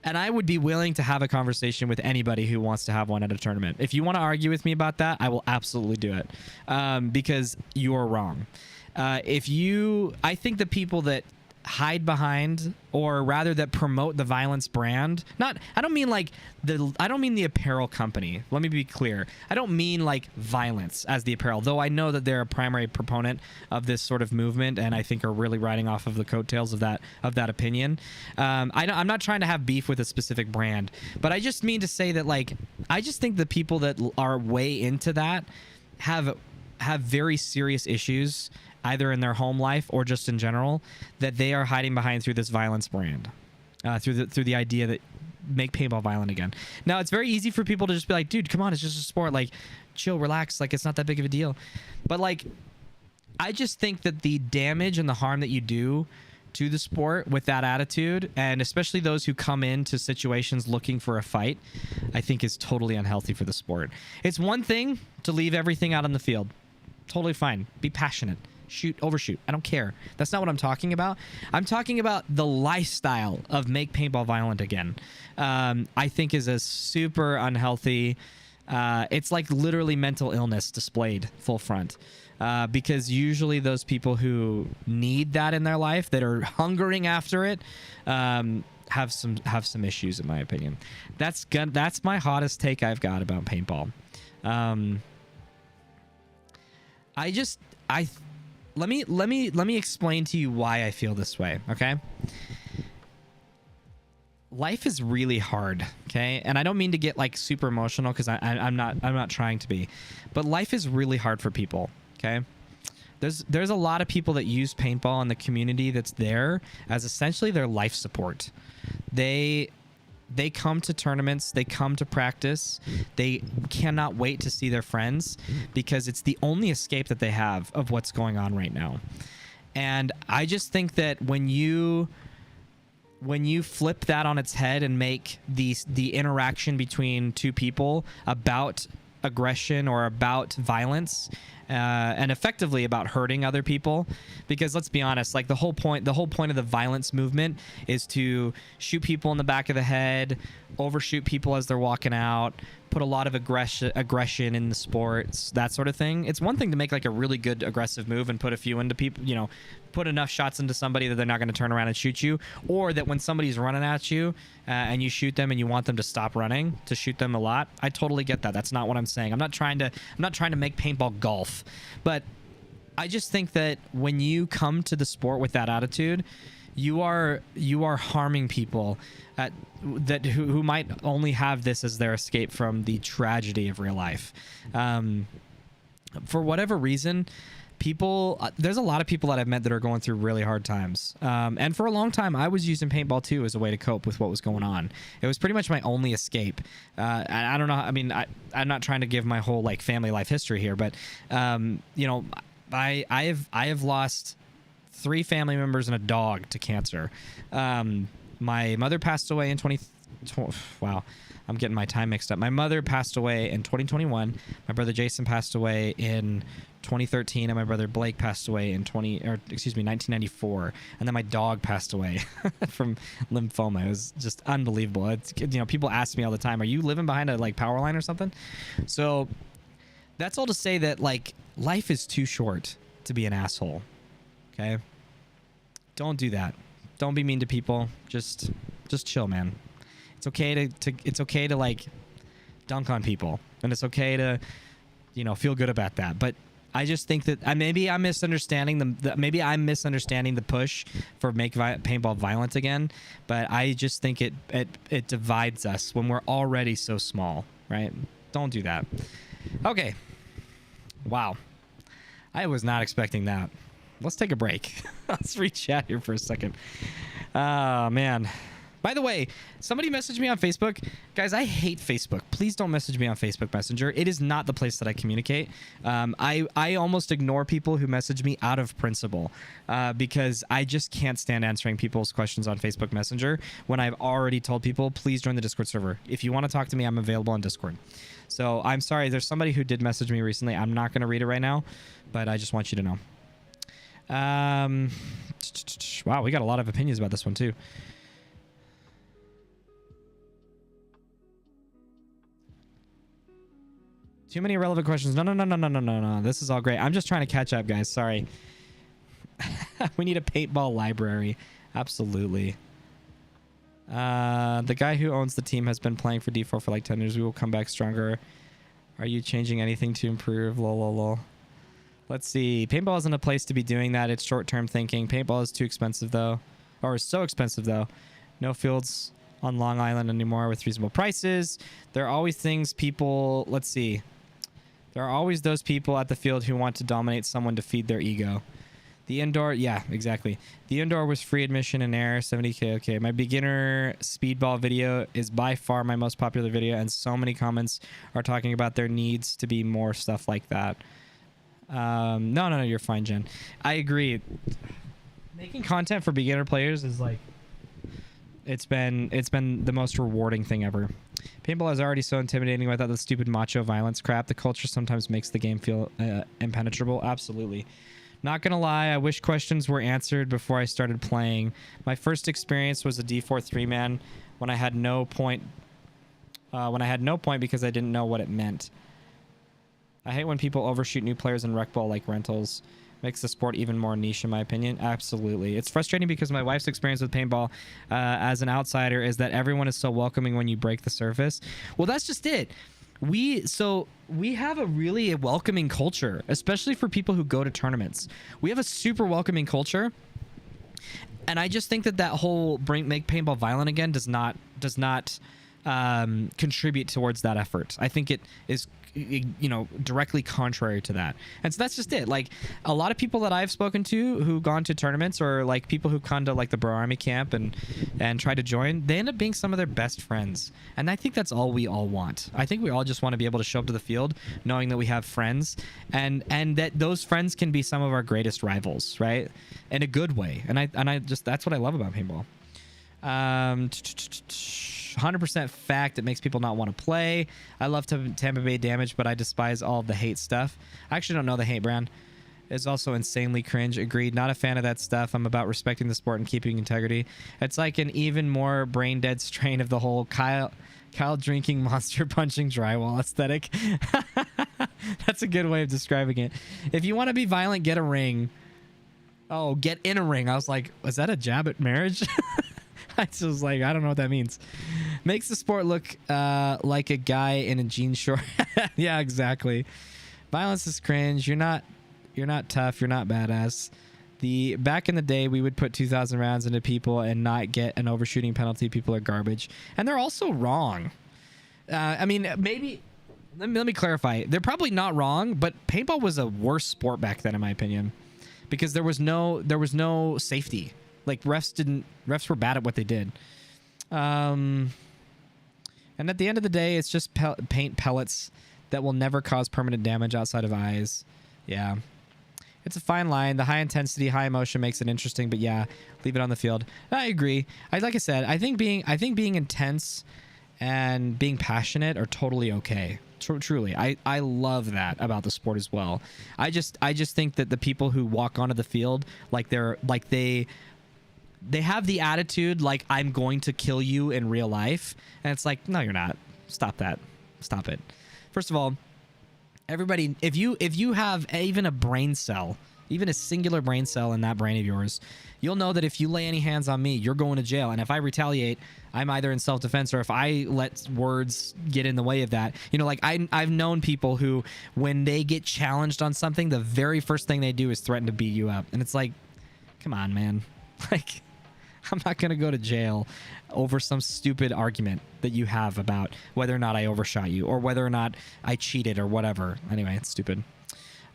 I would be willing to have a conversation with anybody who wants to have one at a tournament. If you want to argue with me about that, I will absolutely do it. Because you're wrong. I think the people that hide behind, or rather that promote the violence brand, I don't mean the apparel company. Let me be clear. I don't mean like violence as the apparel, though I know that they're a primary proponent of this sort of movement, and I think are really riding off of the coattails of that opinion. I'm not trying to have beef with a specific brand, but I just mean to say that, like, I just think the people that are way into that have very serious issues, either in their home life or just in general, that they are hiding behind through this violence brand, through the idea that make paintball violent again. Now, it's very easy for people to just be like, dude, come on, it's just a sport. Like, chill, relax. Like, it's not that big of a deal. But like, I just think that the damage and the harm that you do to the sport with that attitude, and especially those who come into situations looking for a fight, I think is totally unhealthy for the sport. It's one thing to leave everything out on the field. Totally fine. Be passionate. Shoot, overshoot. I don't care. That's not what I'm talking about. I'm talking about the lifestyle of make paintball violent again. I think is a super unhealthy. It's like literally mental illness displayed full front. Because usually those people who need that in their life, that are hungering after it, have some issues, in my opinion. That's my hottest take I've got about paintball. Let me explain to you why I feel this way, okay? Life is really hard, okay? And I don't mean to get like super emotional, because I'm not trying to be, but life is really hard for people, okay? There's a lot of people that use paintball in the community that's there as essentially their life support. They come to tournaments, they come to practice, they cannot wait to see their friends because it's the only escape that they have of what's going on right now. And I just think that when you flip that on its head and make the interaction between two people about aggression or about violence, and effectively about hurting other people, because let's be honest, like the whole point of the violence movement is to shoot people in the back of the head, overshoot people as they're walking out, put a lot of aggression in the sports, that sort of thing. It's one thing to make like a really good aggressive move and put a few into people, you know, put enough shots into somebody that they're not going to turn around and shoot you, or that when somebody's running at you and you shoot them and you want them to stop running, to shoot them a lot. I totally get that. That's not what I'm saying. I'm not trying to make paintball golf, but I just think that when you come to the sport with that attitude, you are harming people who might only have this as their escape from the tragedy of real life. For whatever reason, there's a lot of people that I've met that are going through really hard times. And for a long time, I was using paintball too as a way to cope with what was going on. It was pretty much my only escape. I don't know. I mean, I'm not trying to give my whole like family life history here, but you know, I have lost 3 family members and a dog to cancer. My mother passed away in wow. I'm getting my time mixed up. My mother passed away in 2021. My brother Jason passed away in 2013, and my brother Blake passed away in 1994. And then my dog passed away from lymphoma. It was just unbelievable. It's, you know, people ask me all the time, "Are you living behind a like power line or something?" So that's all to say that like life is too short to be an asshole. Okay, don't do that. Don't be mean to people. Just chill, man. It's okay to like dunk on people, and it's okay to, you know, feel good about that. But I just think that maybe I'm misunderstanding the push for make paintball violent again. But I just think it divides us when we're already so small, right? Don't do that. Okay. Wow. I was not expecting that. Let's take a break. Let's read chat here for a second. Oh, man. By the way, somebody messaged me on Facebook. Guys, I hate Facebook. Please don't message me on Facebook Messenger. It is not the place that I communicate. I almost ignore people who message me out of principle because I just can't stand answering people's questions on Facebook Messenger when I've already told people, please join the Discord server. If you want to talk to me, I'm available on Discord. So I'm sorry. There's somebody who did message me recently. I'm not going to read it right now, but I just want you to know. Wow, we got a lot of opinions about this one too. Too many irrelevant questions. No. This is all great. I'm just trying to catch up, guys. Sorry. We need a paintball library. Absolutely. The guy who owns the team has been playing for D4 for like 10 years. We will come back stronger. Are you changing anything to improve? Lol. Let's see. Paintball isn't a place to be doing that. It's short-term thinking. Paintball is too expensive, though. Or so expensive, though. No fields on Long Island anymore with reasonable prices. There are always things people... Let's see. There are always those people at the field who want to dominate someone to feed their ego. The indoor... Yeah, exactly. The indoor was free admission and air. 70K. Okay. My beginner speedball video is by far my most popular video, and so many comments are talking about there needs to be more stuff like that. No, you're fine, Jen. I agree. Making content for beginner players is like it's been the most rewarding thing ever. Paintball is already so intimidating without the stupid macho violence crap. The culture sometimes makes the game feel impenetrable. Absolutely. Not gonna lie, I wish questions were answered before I started playing. My first experience was a D4 3-man when I had no point because I didn't know what it meant. I hate when people overshoot new players in rec ball like rentals. Makes the sport even more niche, in my opinion. Absolutely. It's frustrating because my wife's experience with paintball as an outsider is that everyone is so welcoming when you break the surface. Well, that's just it. We have a really welcoming culture, especially for people who go to tournaments. We have a super welcoming culture. And I just think that whole make paintball violent again does not contribute towards that effort. I think it is, you know, directly contrary to that. And so that's just it. Like a lot of people that I've spoken to who gone to tournaments, or like people who come to like the Bro Army camp and try to join, they end up being some of their best friends. And I think that's all we all want. I think we all just want to be able to show up to the field knowing that we have friends, and that those friends can be some of our greatest rivals, right? In a good way. And I just, that's what I love about paintball. 100% fact, it makes people not want to play. I love Tampa Bay Damage, but I despise all of the hate stuff. I actually don't know the hate brand. It's also insanely cringe. Agreed. Not a fan of that stuff. I'm about respecting the sport and keeping integrity. It's like an even more brain dead strain of the whole Kyle drinking, monster punching drywall aesthetic. That's a good way of describing it. If you want to be violent, get a ring. Oh, get in a ring. I was like, was that a jab at marriage? I was like, I don't know what that means. Makes the sport look like a guy in a jean short. Yeah, exactly. Violence is cringe. You're not tough. You're not badass. Back in the day, we would put 2,000 rounds into people and not get an overshooting penalty. People are garbage, and they're also wrong. I mean, maybe let me clarify. They're probably not wrong, but paintball was a worse sport back then, in my opinion, because there was no safety. Like refs were bad at what they did. And at the end of the day, it's just paint pellets that will never cause permanent damage outside of eyes. Yeah. It's a fine line. The high intensity, high emotion makes it interesting, but yeah, leave it on the field. I agree. Like I said, I think being intense and being passionate are totally okay. Truly, I love that about the sport as well. I just think that the people who walk onto the field like they have the attitude like I'm going to kill you in real life, and it's like, no, you're not. Stop that. Stop it. First of all, everybody, if you have even a brain cell, even a singular brain cell in that brain of yours, you'll know that if you lay any hands on me, you're going to jail. And if I retaliate, I'm either in self-defense, or if I let words get in the way of that, you know, like I've known people who, when they get challenged on something, the very first thing they do is threaten to beat you up. And it's like, come on, man. Like, I'm not going to go to jail over some stupid argument that you have about whether or not I overshot you or whether or not I cheated or whatever. Anyway, it's stupid.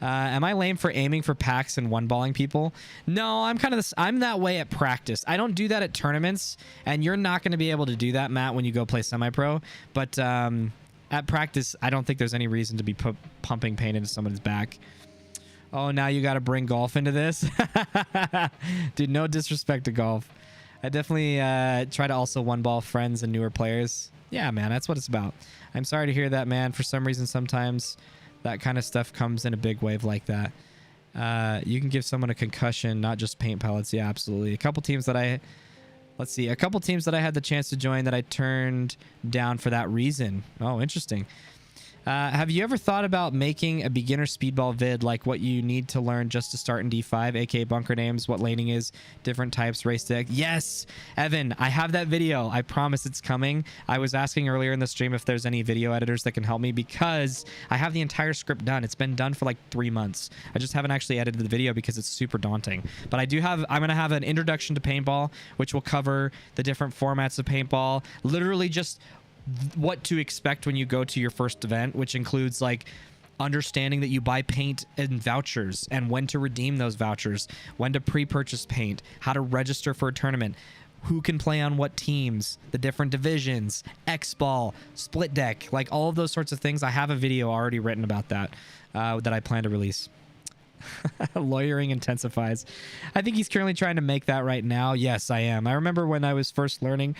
Am I lame for aiming for packs and one-balling people? No, I'm that way at practice. I don't do that at tournaments, and you're not going to be able to do that, Matt, when you go play semi-pro. But at practice, I don't think there's any reason to be pumping paint into somebody's back. Oh, now you got to bring golf into this? Dude, no disrespect to golf. I definitely try to also one-ball friends and newer players. Yeah, man, that's what it's about. I'm sorry to hear that, man. For some reason, sometimes that kind of stuff comes in a big wave like that. You can give someone a concussion, not just paint pellets. Yeah, absolutely. A couple teams that I had the chance to join that I turned down for that reason. Oh, interesting. Have you ever thought about making a beginner speedball vid, like what you need to learn just to start in D5, aka bunker names, what laning is, different types, race deck? Yes, Evan, I have that video. I promise it's coming. I was asking earlier in the stream if there's any video editors that can help me, because I have the entire script done. It's been done for like 3 months. I just haven't actually edited the video because it's super daunting. But I'm going to have an introduction to paintball, which will cover the different formats of paintball, literally just what to expect when you go to your first event, which includes like understanding that you buy paint and vouchers and when to redeem those vouchers, when to pre-purchase paint, how to register for a tournament, who can play on what teams, the different divisions, X-Ball, split deck, like all of those sorts of things. I have a video already written about that that I plan to release. Lawyering intensifies. I think he's currently trying to make that right now. Yes, I am. I remember when I was first learning,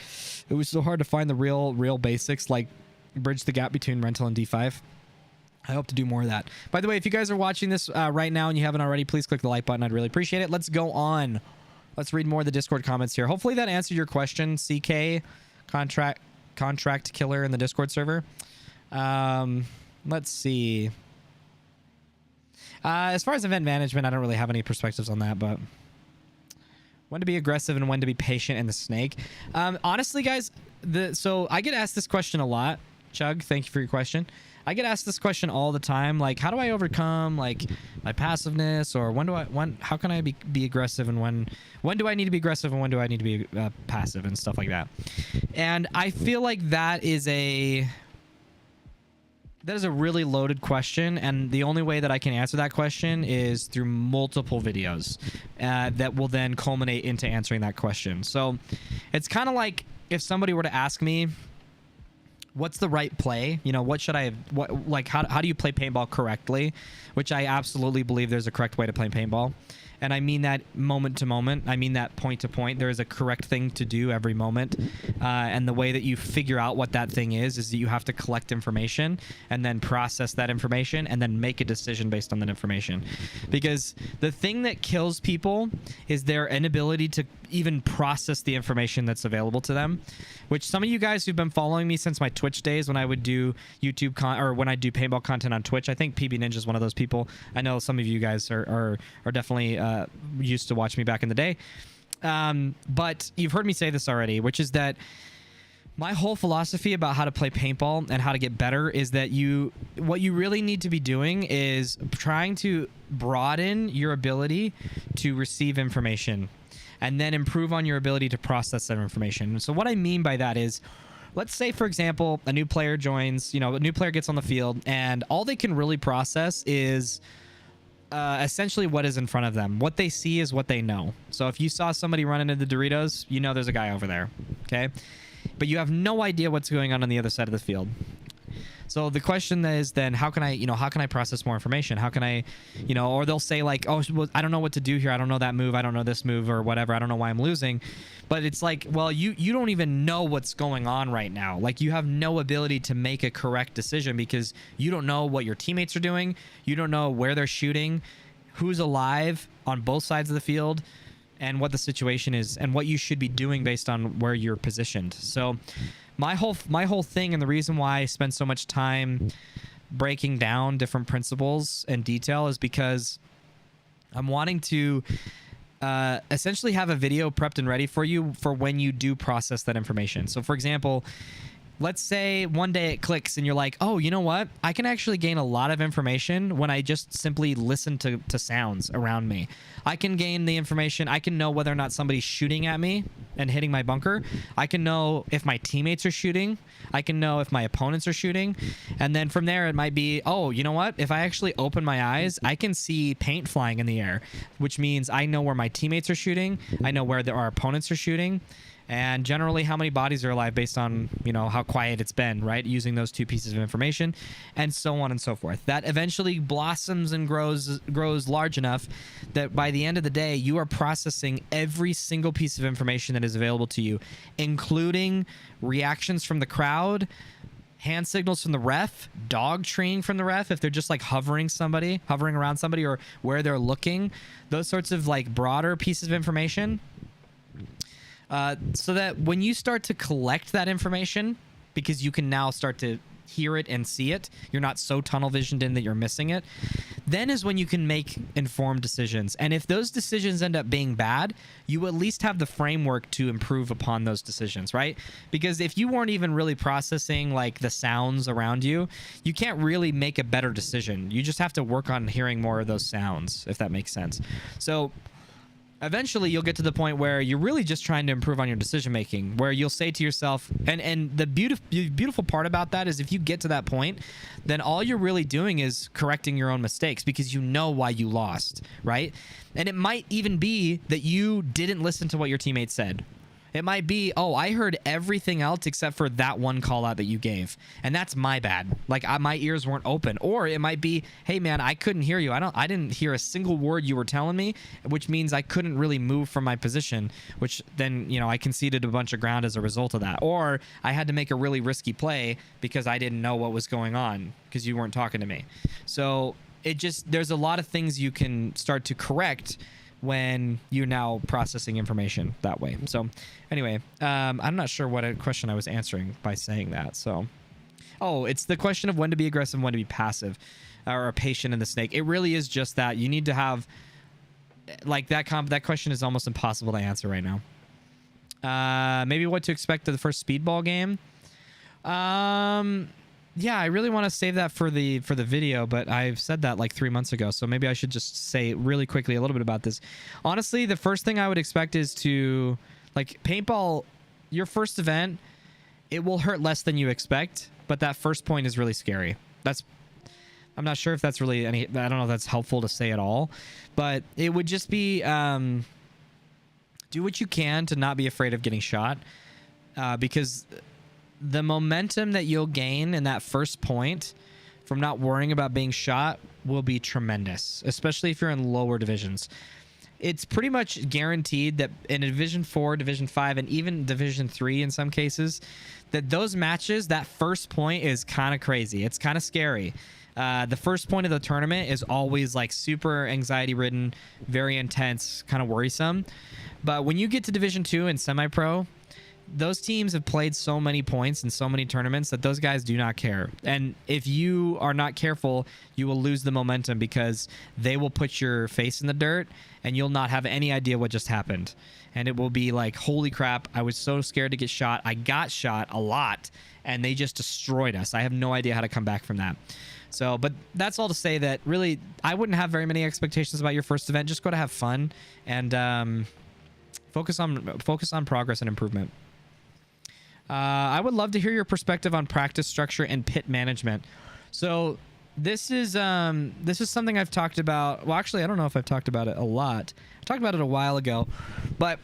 it was so hard to find the real basics, like bridge the gap between rental and D5. I hope to do more of that. By the way, if you guys are watching this right now and you haven't already, please click the like button. I'd really appreciate it. Let's go on. Let's read more of the Discord comments here. Hopefully that answered your question, CK, contract killer in the Discord server. Let's see. As far as event management, I don't really have any perspectives on that, but when to be aggressive and when to be patient in the snake. Honestly, guys, so I get asked this question a lot. Chug, thank you for your question. I get asked this question all the time, like, how do I overcome like my passiveness, or how can I be aggressive, and when do I need to be aggressive and when do I need to be passive and stuff like that. And I feel like that is a really loaded question, and the only way that I can answer that question is through multiple videos that will then culminate into answering that question. So it's kind of like if somebody were to ask me, what's the right play? You know, how do you play paintball correctly? Which I absolutely believe there's a correct way to play paintball. And I mean that moment to moment. I mean that point to point. There is a correct thing to do every moment. And the way that you figure out what that thing is that you have to collect information and then process that information and then make a decision based on that information. Because the thing that kills people is their inability to even process the information that's available to them, which some of you guys who've been following me since my Twitch days, when I would do or when I do paintball content on Twitch, I think PB Ninja is one of those people. I know some of you guys are definitely used to watch me back in the day. But you've heard me say this already, which is that my whole philosophy about how to play paintball and how to get better is that what you really need to be doing is trying to broaden your ability to receive information and then improve on your ability to process that information. So what I mean by that is, let's say, for example, a new player joins, a new player gets on the field, and all they can really process is essentially what is in front of them. What they see is what they know. So if you saw somebody running into the Doritos, you know there's a guy over there, okay? But you have no idea what's going on the other side of the field. So the question is then, how can I process more information? How can I, or they'll say like, oh, well, I don't know what to do here. I don't know that move. I don't know this move or whatever. I don't know why I'm losing. But it's like, well, you don't even know what's going on right now. Like, you have no ability to make a correct decision because you don't know what your teammates are doing. You don't know where they're shooting, who's alive on both sides of the field, and what the situation is and what you should be doing based on where you're positioned. So my whole thing, and the reason why I spend so much time breaking down different principles and detail, is because I'm wanting to essentially have a video prepped and ready for you for when you do process that information. So for example, let's say one day it clicks and you're like, oh, you know what? I can actually gain a lot of information when I just simply listen to sounds around me. I can gain the information. I can know whether or not somebody's shooting at me and hitting my bunker. I can know if my teammates are shooting. I can know if my opponents are shooting. And then from there, it might be, oh, you know what? If I actually open my eyes, I can see paint flying in the air, which means I know where my teammates are shooting. I know where our opponents are shooting. And generally how many bodies are alive based on, how quiet it's been, right? Using those two pieces of information, and so on and so forth. That eventually blossoms and grows large enough that by the end of the day, you are processing every single piece of information that is available to you, including reactions from the crowd, hand signals from the ref, dog treeing from the ref if they're just like hovering around somebody, or where they're looking. Those sorts of like broader pieces of information. So that when you start to collect that information, because you can now start to hear it and see it, you're not so tunnel visioned in that you're missing it, then is when you can make informed decisions. And if those decisions end up being bad, you at least have the framework to improve upon those decisions, right? Because if you weren't even really processing like the sounds around you, you can't really make a better decision. You just have to work on hearing more of those sounds, if that makes sense. So eventually you'll get to the point where you're really just trying to improve on your decision making, where you'll say to yourself, and the beautiful part about that is if you get to that point, then all you're really doing is correcting your own mistakes, because you know why you lost, right? And it might even be that you didn't listen to what your teammates said. It might be, oh, I heard everything else except for that one call out that you gave, and that's my bad. Like my ears weren't open. Or it might be, hey man, I couldn't hear you. I didn't hear a single word you were telling me, which means I couldn't really move from my position, which then, I conceded a bunch of ground as a result of that. Or I had to make a really risky play because I didn't know what was going on because you weren't talking to me. So there's a lot of things you can start to correct when you're now processing information that way. So anyway, I'm not sure what question I was answering by saying that. So, it's the question of when to be aggressive and when to be passive, or patient in the snake. It really is just that. You need to have like that question is almost impossible to answer right now. Maybe what to expect of the first Speedball game. Yeah, I really want to save that for the video, but I've said that like 3 months ago, so maybe I should just say really quickly a little bit about this. Honestly, the first thing I would expect is to, like, paintball, your first event, it will hurt less than you expect, but that first point is really scary. I'm not sure if that's really I don't know if that's helpful to say at all, but it would just be, do what you can to not be afraid of getting shot, because the momentum that you'll gain in that first point from not worrying about being shot will be tremendous, especially if you're in lower divisions. It's pretty much guaranteed that in a Division 4, Division 5, and even Division 3 in some cases, that those matches, that first point is kind of crazy. It's kind of scary. The first point of the tournament is always like super anxiety-ridden, very intense, kind of worrisome. But when you get to Division 2 and semi-pro, those teams have played so many points in so many tournaments that those guys do not care. And if you are not careful, you will lose the momentum because they will put your face in the dirt and you'll not have any idea what just happened. And it will be like, holy crap, I was so scared to get shot. I got shot a lot and they just destroyed us. I have no idea how to come back from that. So, but that's all to say that really, I wouldn't have very many expectations about your first event. Just go to have fun and focus on progress and improvement. I would love to hear your perspective on practice structure and pit management. So this is something I've talked about. Well, actually, I don't know if I've talked about it a lot. I talked about it a while ago, but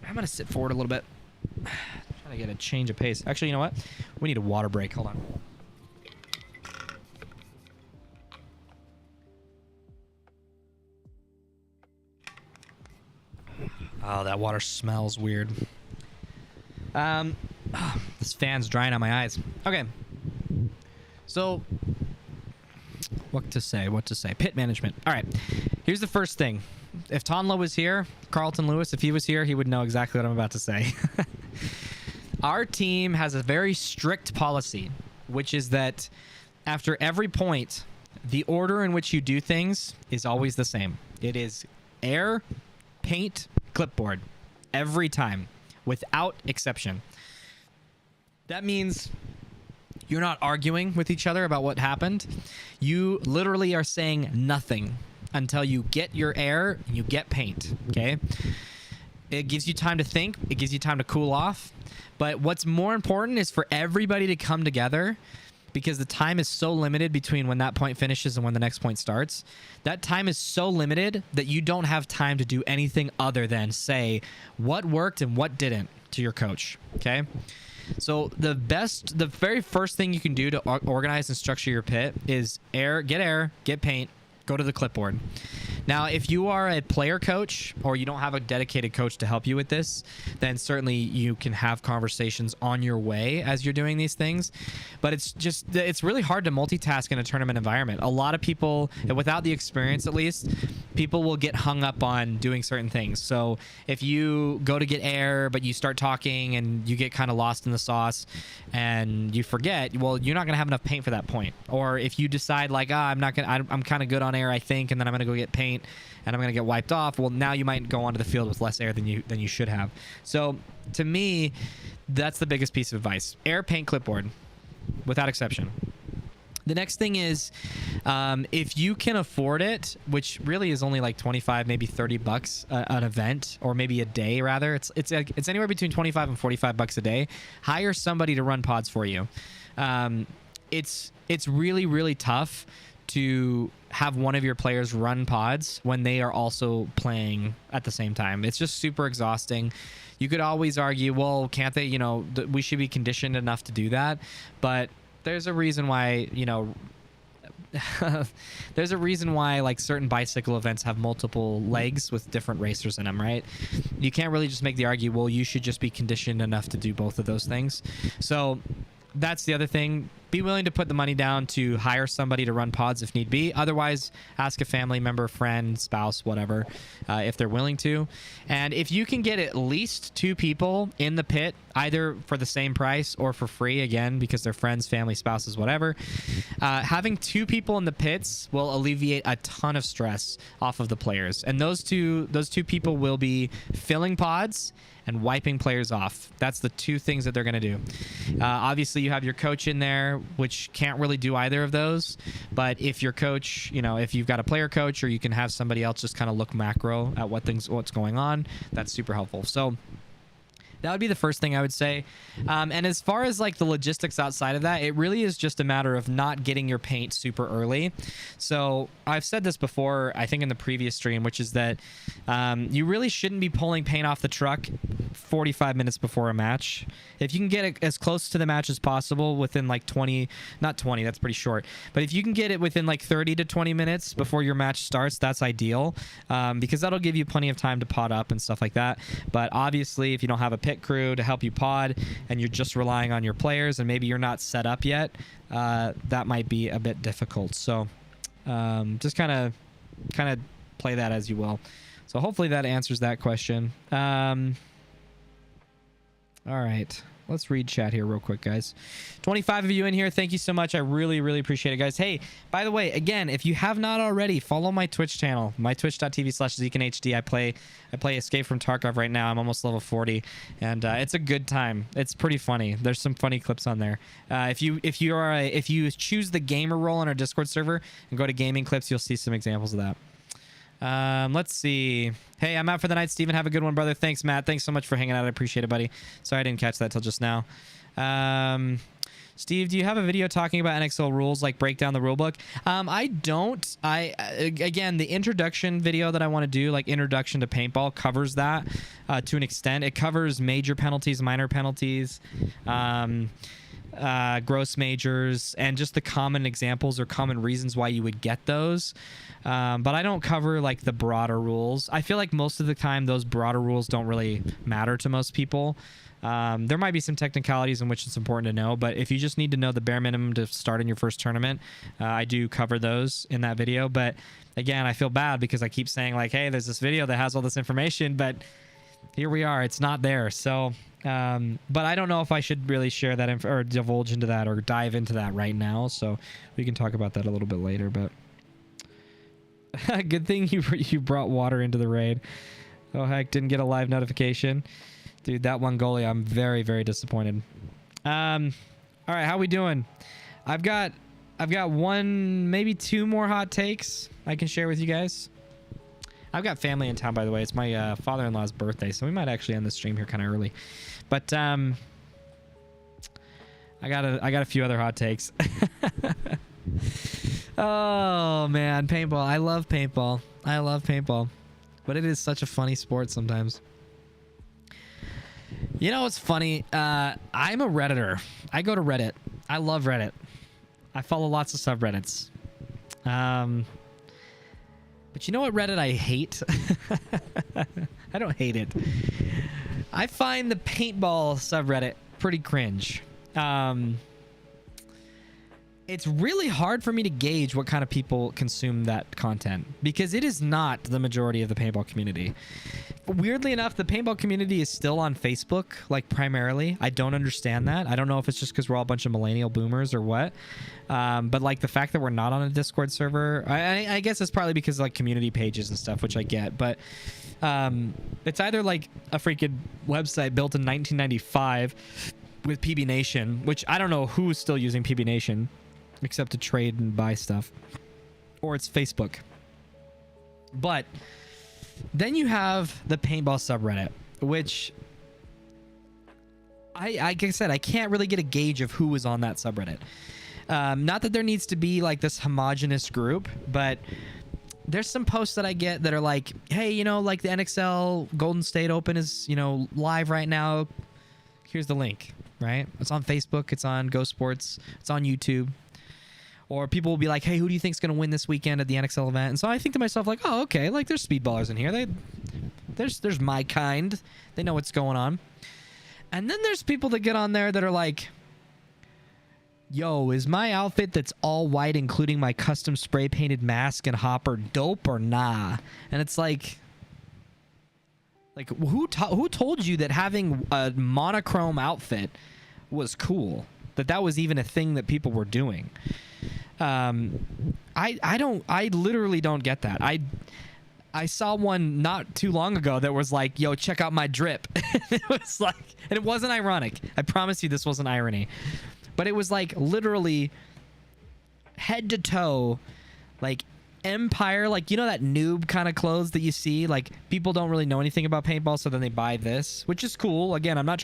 I'm going to sit forward a little bit. Trying to get a change of pace. Actually, you know what? We need a water break. Hold on. Oh, that water smells weird. This fan's drying on my eyes. Okay. So, what to say? Pit management. All right. Here's the first thing. If Tonlo was here, Carlton Lewis, if he was here, he would know exactly what I'm about to say. Our team has a very strict policy, which is that after every point, the order in which you do things is always the same. It is air, paint, clipboard. Every time, without exception. That means you're not arguing with each other about what happened. You literally are saying nothing until you get your air and you get paint, okay? It gives you time to think. It gives you time to cool off. But what's more important is for everybody to come together, because the time is so limited between when that point finishes and when the next point starts. That time is so limited that you don't have time to do anything other than say what worked and what didn't to your coach, okay? So the very first thing you can do to organize and structure your pit is air, get paint, go to the clipboard. Now, if you are a player coach or you don't have a dedicated coach to help you with this, then certainly you can have conversations on your way as you're doing these things. But it's really hard to multitask in a tournament environment. A lot of people, without the experience at least, people will get hung up on doing certain things. So if you go to get air, but you start talking and you get kind of lost in the sauce and you forget, well, you're not going to have enough paint for that point. Or if you decide like, I'm kind of good on air, I think, and then I'm going to go get paint and I'm going to get wiped off, well, now you might go onto the field with less air than you should have. So to me, that's the biggest piece of advice. Air, paint, clipboard, without exception. The next thing is, if you can afford it, which really is only like 25, maybe 30 bucks an event, or maybe a day rather. It's anywhere between 25 and 45 bucks a day. Hire somebody to run pods for you. It's really, really tough to have one of your players run pods when they are also playing at the same time. It's just super exhausting. You could always argue, well, can't they, we should be conditioned enough to do that. But there's a reason why, there's a reason why like certain bicycle events have multiple legs with different racers in them, right? You can't really just make the argument, well, you should just be conditioned enough to do both of those things. So that's the other thing. Be willing to put the money down to hire somebody to run pods if need be. Otherwise, ask a family member, friend, spouse, whatever, if they're willing to. And if you can get at least 2 people in the pit, either for the same price or for free, again, because they're friends, family, spouses, whatever, having 2 people in the pits will alleviate a ton of stress off of the players. And those two people will be filling pods and wiping players off. That's the 2 things that they're going to do. Obviously, you have your coach in there, which can't really do either of those. But if your coach, if you've got a player coach, or you can have somebody else just kind of look macro at what's going on, that's super helpful. So that would be the first thing I would say. And as far as like the logistics outside of that, it really is just a matter of not getting your paint super early. So I've said this before, I think in the previous stream, which is that you really shouldn't be pulling paint off the truck 45 minutes before a match. If you can get it as close to the match as possible within like 20, not 20, that's pretty short. But if you can get it within like 30 to 20 minutes before your match starts, that's ideal, because that'll give you plenty of time to pod up and stuff like that. But obviously, if you don't have a pit crew to help you pod and you're just relying on your players and maybe you're not set up yet, that might be a bit difficult. So just kind of play that as you will. So hopefully that answers that question. All right, let's read chat here real quick, guys. 25 of you in here. Thank you so much. I really, really appreciate it, guys. Hey, by the way, again, if you have not already, follow my Twitch channel, my twitch.tv/ZeekandHD. I play Escape from Tarkov right now. I'm almost level 40, and it's a good time. It's pretty funny. There's some funny clips on there. If you choose the gamer role on our Discord server and go to gaming clips, you'll see some examples of that. Let's see. Hey, I'm out for the night, Steven. Have a good one, brother. Thanks, Matt. Thanks so much for hanging out. I appreciate it, buddy. Sorry I didn't catch that till just now. Steve, do you have a video talking about NXL rules, like break down the rulebook? I don't. Again, the introduction video that I want to do, like introduction to paintball, covers that to an extent. It covers major penalties, minor penalties. gross majors, and just the common examples or common reasons why you would get those. But I don't cover like the broader rules. I feel like most of the time those broader rules don't really matter to most people. There might be some technicalities in which it's important to know, but if you just need to know the bare minimum to start in your first tournament, I do cover those in that video. But again, I feel bad because I keep saying like, hey, there's this video that has all this information, but here we are, it's not there. So but I don't know if I should really share that or divulge into that or dive into that right now, so we can talk about that a little bit later. But good thing you brought water into the raid. Oh heck, didn't get a live notification. Dude, that one goalie, I'm very, very disappointed. All right, how we doing? I've got one, maybe two more hot takes I can share with you guys. I've got family in town, by the way. It's my father-in-law's birthday, so we might actually end the stream here kind of early. But I got a few other hot takes. Oh man, paintball. I love paintball. I love paintball, but it is such a funny sport sometimes. You know what's funny? I'm a Redditor. I go to Reddit. I love Reddit. I follow lots of subreddits. But you know what Reddit I hate? I don't hate it. I find the paintball subreddit pretty cringe. It's really hard for me to gauge what kind of people consume that content because it is not the majority of the paintball community. Weirdly enough, the paintball community is still on Facebook, like primarily. I don't understand that. I don't know if it's just because we're all a bunch of millennial boomers or what. But like the fact that we're not on a Discord server, I guess it's probably because like community pages and stuff, which I get. But it's either like a freaking website built in 1995 with PB Nation, which I don't know who's still using PB Nation except to trade and buy stuff, or it's Facebook. But then you have the paintball subreddit, which like I said, I can't really get a gauge of who is on that subreddit. Not that there needs to be like this homogenous group, but there's some posts that I get that are like, hey, you know, like the NXL Golden State Open is, you know, live right now. Here's the link, right? It's on Facebook. It's on Go Sports. It's on YouTube. Or people will be like, hey, who do you think's going to win this weekend at the NXL event? And so I think to myself, like, oh, okay, like there's speedballers in here. There's my kind. They know what's going on. And then there's people that get on there that are like, yo, is my outfit that's all white, including my custom spray painted mask and hopper, dope or nah? And it's like who told you that having a monochrome outfit was cool? That was even a thing that people were doing? I literally don't get that. I saw one not too long ago that was like, yo, check out my drip. It was like, and it wasn't ironic. I promise you this wasn't irony. But it was like literally head to toe, like Empire, like, you know, that noob kind of clothes that you see, like people don't really know anything about paintball, so then they buy this, which is cool. Again, I'm not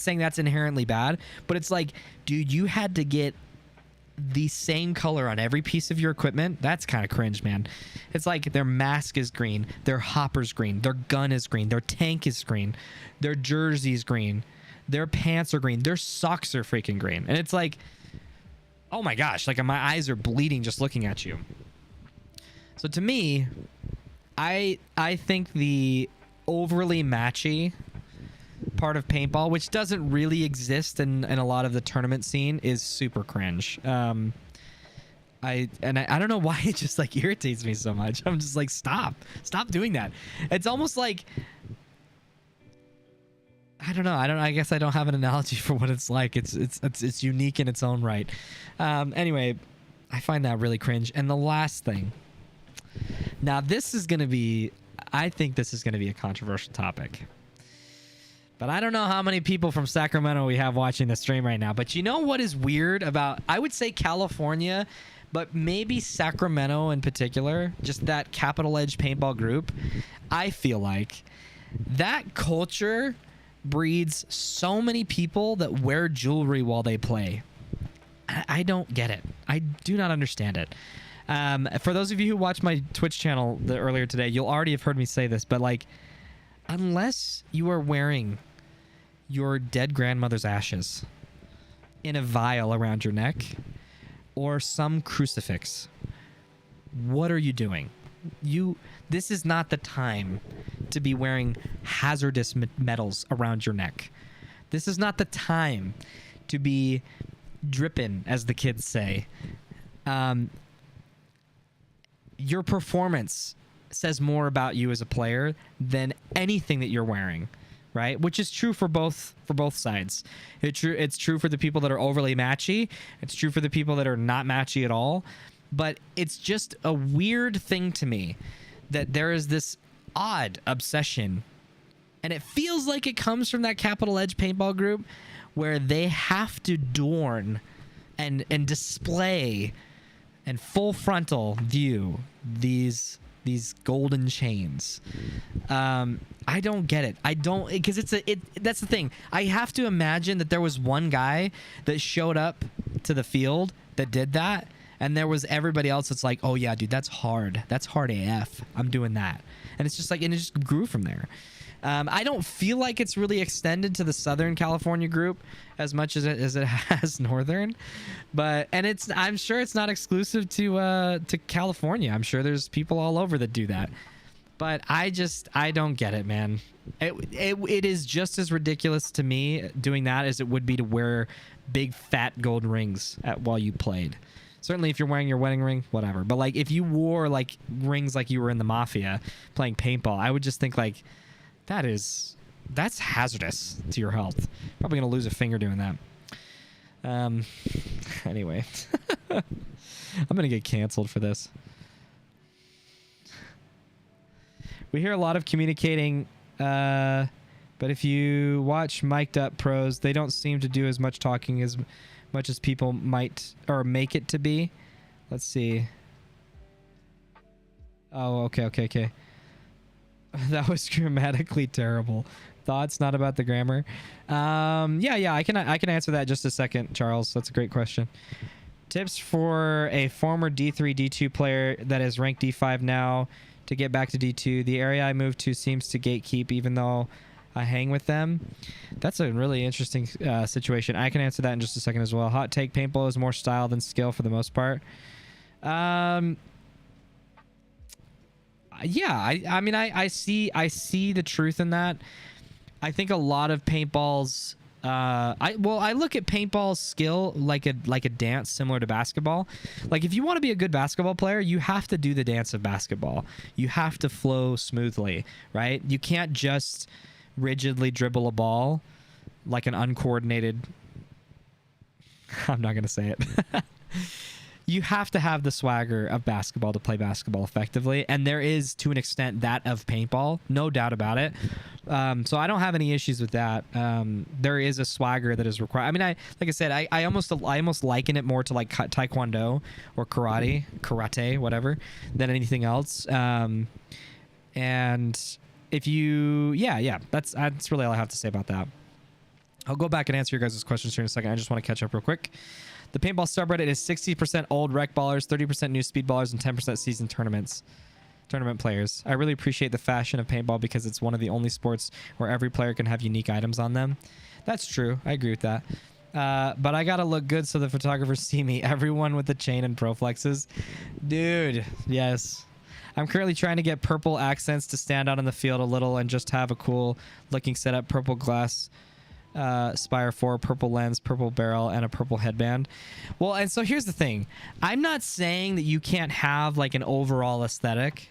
saying that's inherently bad, but it's like, dude, you had to get the same color on every piece of your equipment. That's kind of cringe, man. It's like their mask is green, their hopper's green, their gun is green, their tank is green, their jersey's green, their pants are green, their socks are freaking green. And it's like, oh my gosh, like my eyes are bleeding just looking at you. So to me, I think the overly matchy part of paintball, which doesn't really exist in a lot of the tournament scene, is super cringe. I don't know why it just like irritates me so much. I'm just like, stop doing that. It's almost like, I don't know. I guess I don't have an analogy for what it's like. It's unique in its own right. Anyway, I find that really cringe. And the last thing. Now, this is going to be, I think this is going to be a controversial topic. But I don't know how many people from Sacramento we have watching the stream right now. But you know what is weird about, I would say California, but maybe Sacramento in particular, just that Capital Edge paintball group. I feel like that culture breeds so many people that wear jewelry while they play. I don't get it. I do not understand it. For those of you who watched my Twitch channel earlier today, you'll already have heard me say this, but like, unless you are wearing your dead grandmother's ashes in a vial around your neck or some crucifix. What are you doing? This is not the time to be wearing hazardous metals around your neck. This is not the time to be dripping, as the kids say. Your performance says more about you as a player than anything that you're wearing, right? Which is true for both sides. It's true for the people that are overly matchy. It's true for the people that are not matchy at all. But it's just a weird thing to me that there is this odd obsession, and it feels like it comes from that Capital Edge paintball group, where they have to adorn and display and full frontal view these golden chains. I don't get it. I don't, because that's the thing. I have to imagine that there was one guy that showed up to the field that did that, and there was everybody else that's like, oh yeah, dude, that's hard. That's hard AF. I'm doing that. And it's just like, and it just grew from there. I don't feel like it's really extended to the Southern California group as much as it has Northern, I'm sure it's not exclusive to California. I'm sure there's people all over that do that, but I don't get it, man. It is just as ridiculous to me doing that as it would be to wear big fat gold rings while you played. Certainly if you're wearing your wedding ring, whatever. But like if you wore like rings like you were in the Mafia playing paintball, I would just think like, that's hazardous to your health. Probably gonna lose a finger doing that. Anyway, I'm gonna get canceled for this. We hear a lot of communicating, but if you watch mic'd up pros, they don't seem to do as much talking as much as people might or make it to be. Let's see. Oh, okay. That was grammatically terrible. Thoughts, not about the grammar. Yeah, I can answer that in just a second, Charles. That's a great question. Tips for a former D3, D2 player that is ranked D5 now to get back to D2. The area I moved to seems to gatekeep even though I hang with them. That's a really interesting situation. I can answer that in just a second as well. Hot take, paintball is more style than skill for the most part. Yeah, I mean, I see the truth in that. I think a lot of paintballs. I look at paintball's skill like a dance similar to basketball. Like if you want to be a good basketball player, you have to do the dance of basketball. You have to flow smoothly, right? You can't just rigidly dribble a ball like an uncoordinated. I'm not gonna say it. You have to have the swagger of basketball to play basketball effectively, and there is, to an extent, that of paintball, no doubt about it. So I don't have any issues with that. There is a swagger that is required. I mean, like I said, I almost liken it more to like taekwondo or karate, whatever, than anything else. And if you, yeah, that's really all I have to say about that. I'll go back and answer your guys' questions here in a second. I just want to catch up real quick. The paintball subreddit is 60% old rec ballers, 30% new speed ballers, and 10% seasoned tournament players. I really appreciate the fashion of paintball because it's one of the only sports where every player can have unique items on them. That's true. I agree with that. But I gotta look good so the photographers see me. Everyone with the chain and pro flexes. Dude, yes. I'm currently trying to get purple accents to stand out in the field a little and just have a cool looking setup. Purple glass Spire 4, purple lens, purple barrel, and a purple headband. Well, and so here's the thing. I'm not saying that you can't have like an overall aesthetic.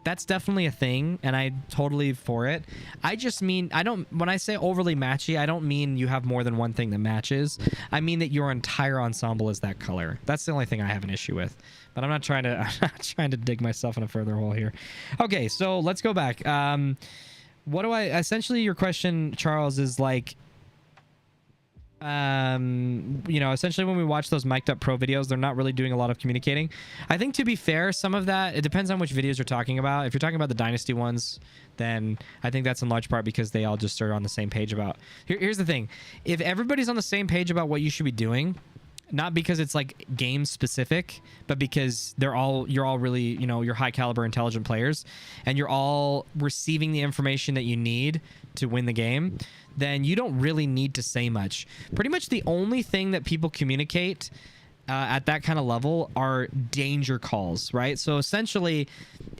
That's definitely a thing, and I'm totally for it. I just mean, when I say overly matchy, I don't mean you have more than one thing that matches. I mean that your entire ensemble is that color. That's the only thing I have an issue with. But I'm not trying to dig myself in a further hole here. Okay, so let's go back. What do I essentially, your question, Charles, is like, essentially when we watch those mic'd up pro videos, they're not really doing a lot of communicating. I think, to be fair, some of that, it depends on which videos you're talking about. If you're talking about the Dynasty ones, then I think that's in large part because they all just are on the same page about. Here's the thing. If everybody's on the same page about what you should be doing, not because it's like game specific, but because you're all really, you're high caliber intelligent players, and you're all receiving the information that you need to win the game, then you don't really need to say much. Pretty much the only thing that people communicate at that kind of level are danger calls, right? So essentially,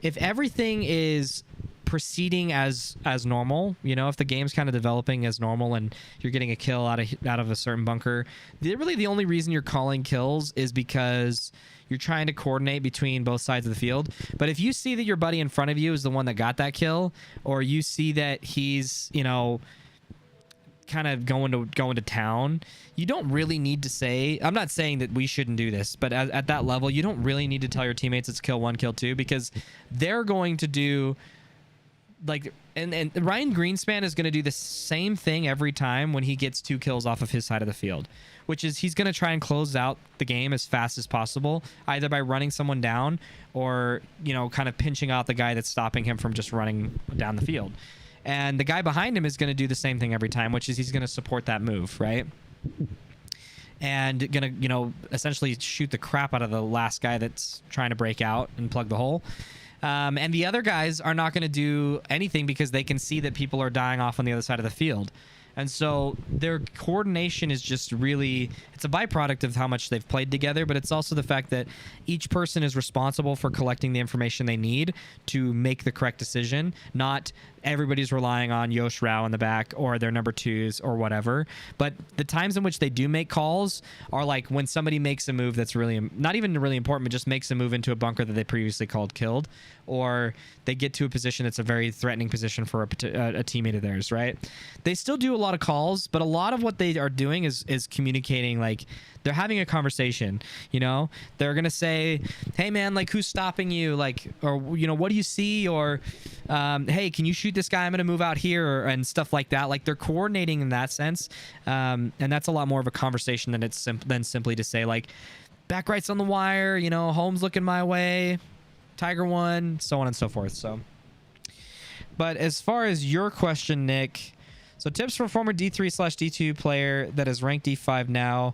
if everything is proceeding as normal, if the game's kind of developing as normal and you're getting a kill out of a certain bunker, really the only reason you're calling kills is because you're trying to coordinate between both sides of the field. But if you see that your buddy in front of you is the one that got that kill, or you see that he's kind of going to town, you don't really need to say, I'm not saying that we shouldn't do this, but at that level, you don't really need to tell your teammates it's kill 1, kill 2, because they're going to do like, and Ryan Greenspan is going to do the same thing every time when he gets 2 kills off of his side of the field, which is he's going to try and close out the game as fast as possible, either by running someone down or, kind of pinching out the guy that's stopping him from just running down the field. And the guy behind him is going to do the same thing every time, which is he's going to support that move, right? And going to, essentially shoot the crap out of the last guy that's trying to break out and plug the hole. And the other guys are not going to do anything because they can see that people are dying off on the other side of the field. And so their coordination is just really, it's a byproduct of how much they've played together, but it's also the fact that each person is responsible for collecting the information they need to make the correct decision, not everybody's relying on Yosh Rao in the back or their number 2s or whatever. But the times in which they do make calls are like when somebody makes a move that's really, not even really important, but just makes a move into a bunker that they previously called killed, or they get to a position that's a very threatening position for a teammate of theirs, right? They still do a lot of calls, but a lot of what they are doing is communicating, like they're having a conversation, they're gonna say, hey man, like who's stopping you, like, or what do you see, or hey, can you shoot this guy, I'm gonna move out here, and stuff like that. Like they're coordinating in that sense, and that's a lot more of a conversation than it's than simply to say like back right's on the wire, home's looking my way, Tiger 1, so on and so forth. So, but as far as your question, Nick, so tips for a former D3/D2 player that is ranked D5 now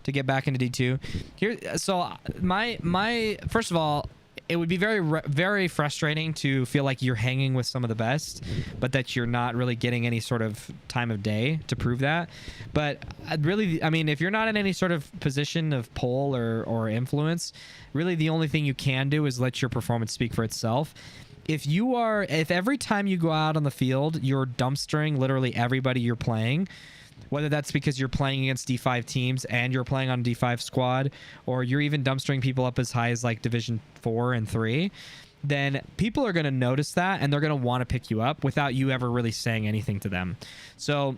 to get back into D2. Here, so my first of all, it would be very frustrating to feel like you're hanging with some of the best, but that you're not really getting any sort of time of day to prove that. But really, I mean, if you're not in any sort of position of pull or influence, really the only thing you can do is let your performance speak for itself. If every time you go out on the field, you're dumpstering literally everybody you're playing, whether that's because you're playing against D5 teams and you're playing on D5 squad, or you're even dumpstering people up as high as like Division 4 and 3, then people are going to notice that and they're going to want to pick you up without you ever really saying anything to them. So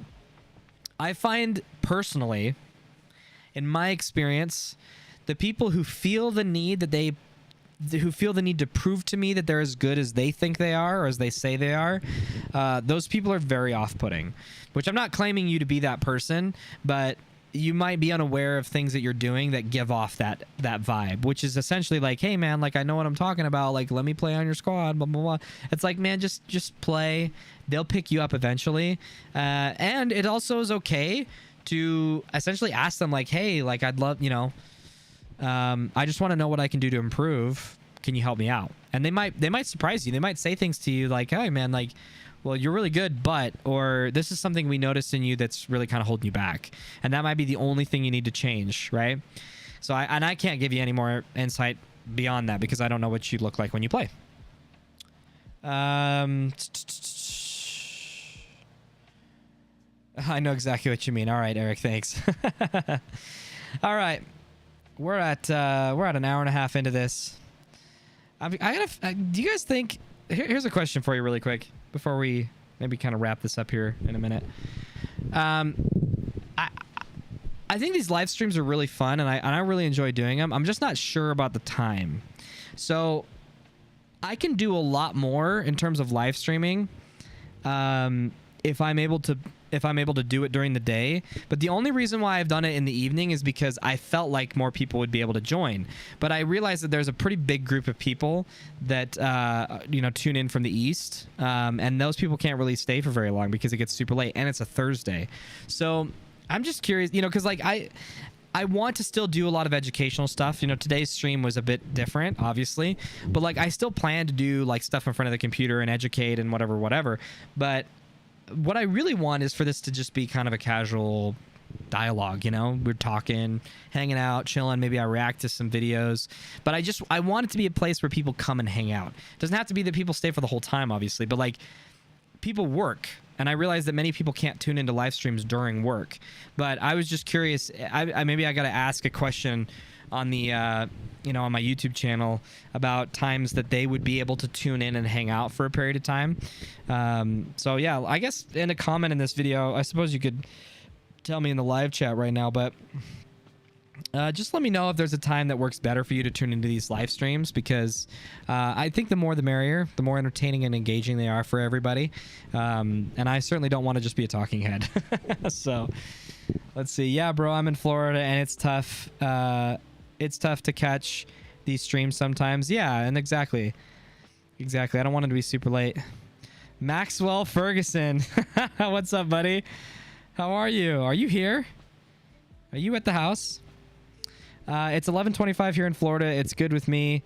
I find personally, in my experience, the people who feel the need to prove to me that they're as good as they think they are or as they say they are, those people are very off-putting, which I'm not claiming you to be that person, but you might be unaware of things that you're doing that give off that vibe, which is essentially like, hey man, like I know what I'm talking about, like let me play on your squad, blah blah blah. It's like, man, just play, they'll pick you up eventually. And it also is okay to essentially ask them like, hey, like I'd love, I just want to know what I can do to improve. Can you help me out? And they might surprise you. They might say things to you like, hey man, like, well, you're really good, but, or this is something we noticed in you that's really kind of holding you back. And that might be the only thing you need to change, right? So I can't give you any more insight beyond that because I don't know what you look like when you play. I know exactly what you mean. All right, Eric, thanks. All right. We're at an hour and a half into this. Do you guys think? Here's a question for you, really quick, before we maybe kind of wrap this up here in a minute. I think these live streams are really fun, and I really enjoy doing them. I'm just not sure about the time, so I can do a lot more in terms of live streaming. If I'm able to do it during the day. But the only reason why I've done it in the evening is because I felt like more people would be able to join. But I realized that there's a pretty big group of people that tune in from the East, and those people can't really stay for very long because it gets super late and it's a Thursday. So I'm just curious, because like I want to still do a lot of educational stuff. You know, today's stream was a bit different, obviously, but like I still plan to do like stuff in front of the computer and educate and whatever. But what I really want is for this to just be kind of a casual dialogue. You know, we're talking, hanging out, chilling. Maybe I react to some videos, but I want it to be a place where people come and hang out. It doesn't have to be that people stay for the whole time, obviously, but like people work. And I realize that many people can't tune into live streams during work. But I was just curious. Maybe I got to ask a question on the, on my YouTube channel about times that they would be able to tune in and hang out for a period of time. So yeah, I guess in a comment in this video, I suppose you could tell me in the live chat right now, but just let me know if there's a time that works better for you to tune into these live streams, because I think the more the merrier, the more entertaining and engaging they are for everybody. And I certainly don't want to just be a talking head. So let's see. Yeah, bro, I'm in Florida and it's tough. It's tough to catch these streams sometimes. Yeah, and exactly. I don't want it to be super late. Maxwell Ferguson. What's up, buddy? How are you? Are you here? Are you at the house? It's 11:25 here in Florida. It's good with me.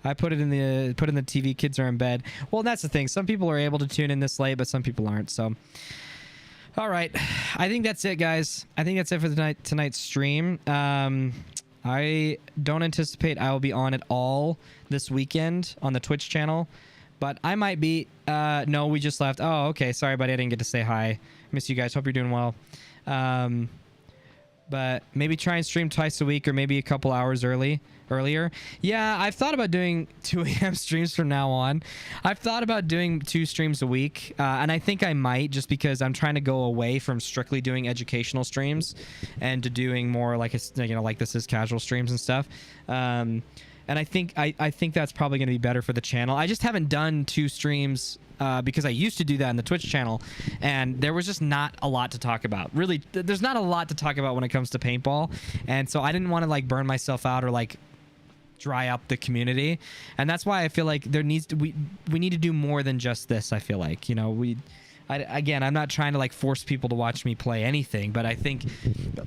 I put in the TV. Kids are in bed. Well, that's the thing. Some people are able to tune in this late, but some people aren't. So, all right. I think that's it, guys. I think that's it for tonight's stream. I don't anticipate I will be on at all this weekend on the Twitch channel, but I might be. No, we just left. Oh, okay. Sorry, buddy. I didn't get to say hi. Miss you guys. Hope you're doing well. But maybe try and stream twice a week, or maybe a couple hours earlier. Yeah, I've thought about doing 2 a.m. streams from now on. I've thought about doing 2 streams a week, and I think I might, just because I'm trying to go away from strictly doing educational streams and to doing more like like this is casual streams and stuff. And I think that's probably going to be better for the channel. I just haven't done 2 streams because I used to do that in the Twitch channel, and there was just not a lot to talk about. Really, there's not a lot to talk about when it comes to paintball, and so I didn't want to like burn myself out or like dry up the community, and that's why I feel like we need to do more than just this. I feel like, again, I'm not trying to like force people to watch me play anything, but I think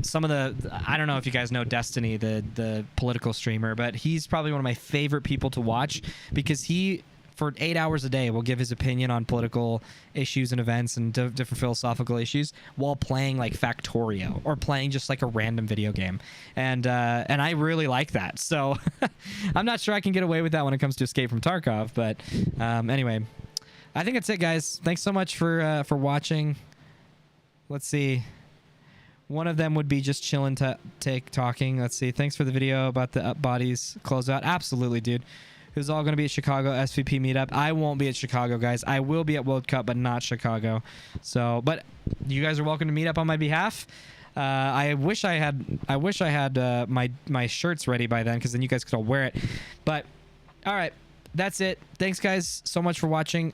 some of I don't know if you guys know Destiny, the political streamer, but he's probably one of my favorite people to watch, because he, for 8 hours a day, will give his opinion on political issues and events and different philosophical issues while playing like Factorio or playing just like a random video game. And I really like that. So I'm not sure I can get away with that when it comes to Escape from Tarkov. But anyway, I think that's it, guys. Thanks so much for watching. Let's see. One of them would be just chilling, talking. Let's see. Thanks for the video about the Up Bodies closeout. Absolutely, dude. Who's all going to be at Chicago SVP meetup. I won't be at Chicago, guys. I will be at World Cup, but not Chicago. So, but you guys are welcome to meet up on my behalf. I wish I had my shirts ready by then, because then you guys could all wear it. But all right, that's it. Thanks, guys, so much for watching.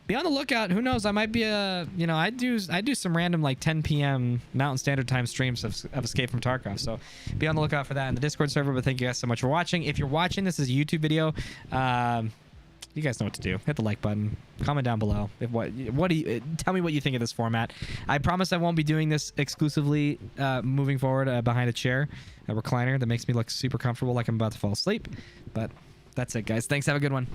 Be on the lookout. Who knows? I might be I do some random like 10 p.m. Mountain Standard Time streams of Escape from Tarkov. So be on the lookout for that in the Discord server. But thank you guys so much for watching. If you're watching this as a YouTube video, you guys know what to do. Hit the like button. Comment down below. Tell me what you think of this format. I promise I won't be doing this exclusively moving forward behind a chair, a recliner that makes me look super comfortable, like I'm about to fall asleep. But that's it, guys. Thanks. Have a good one.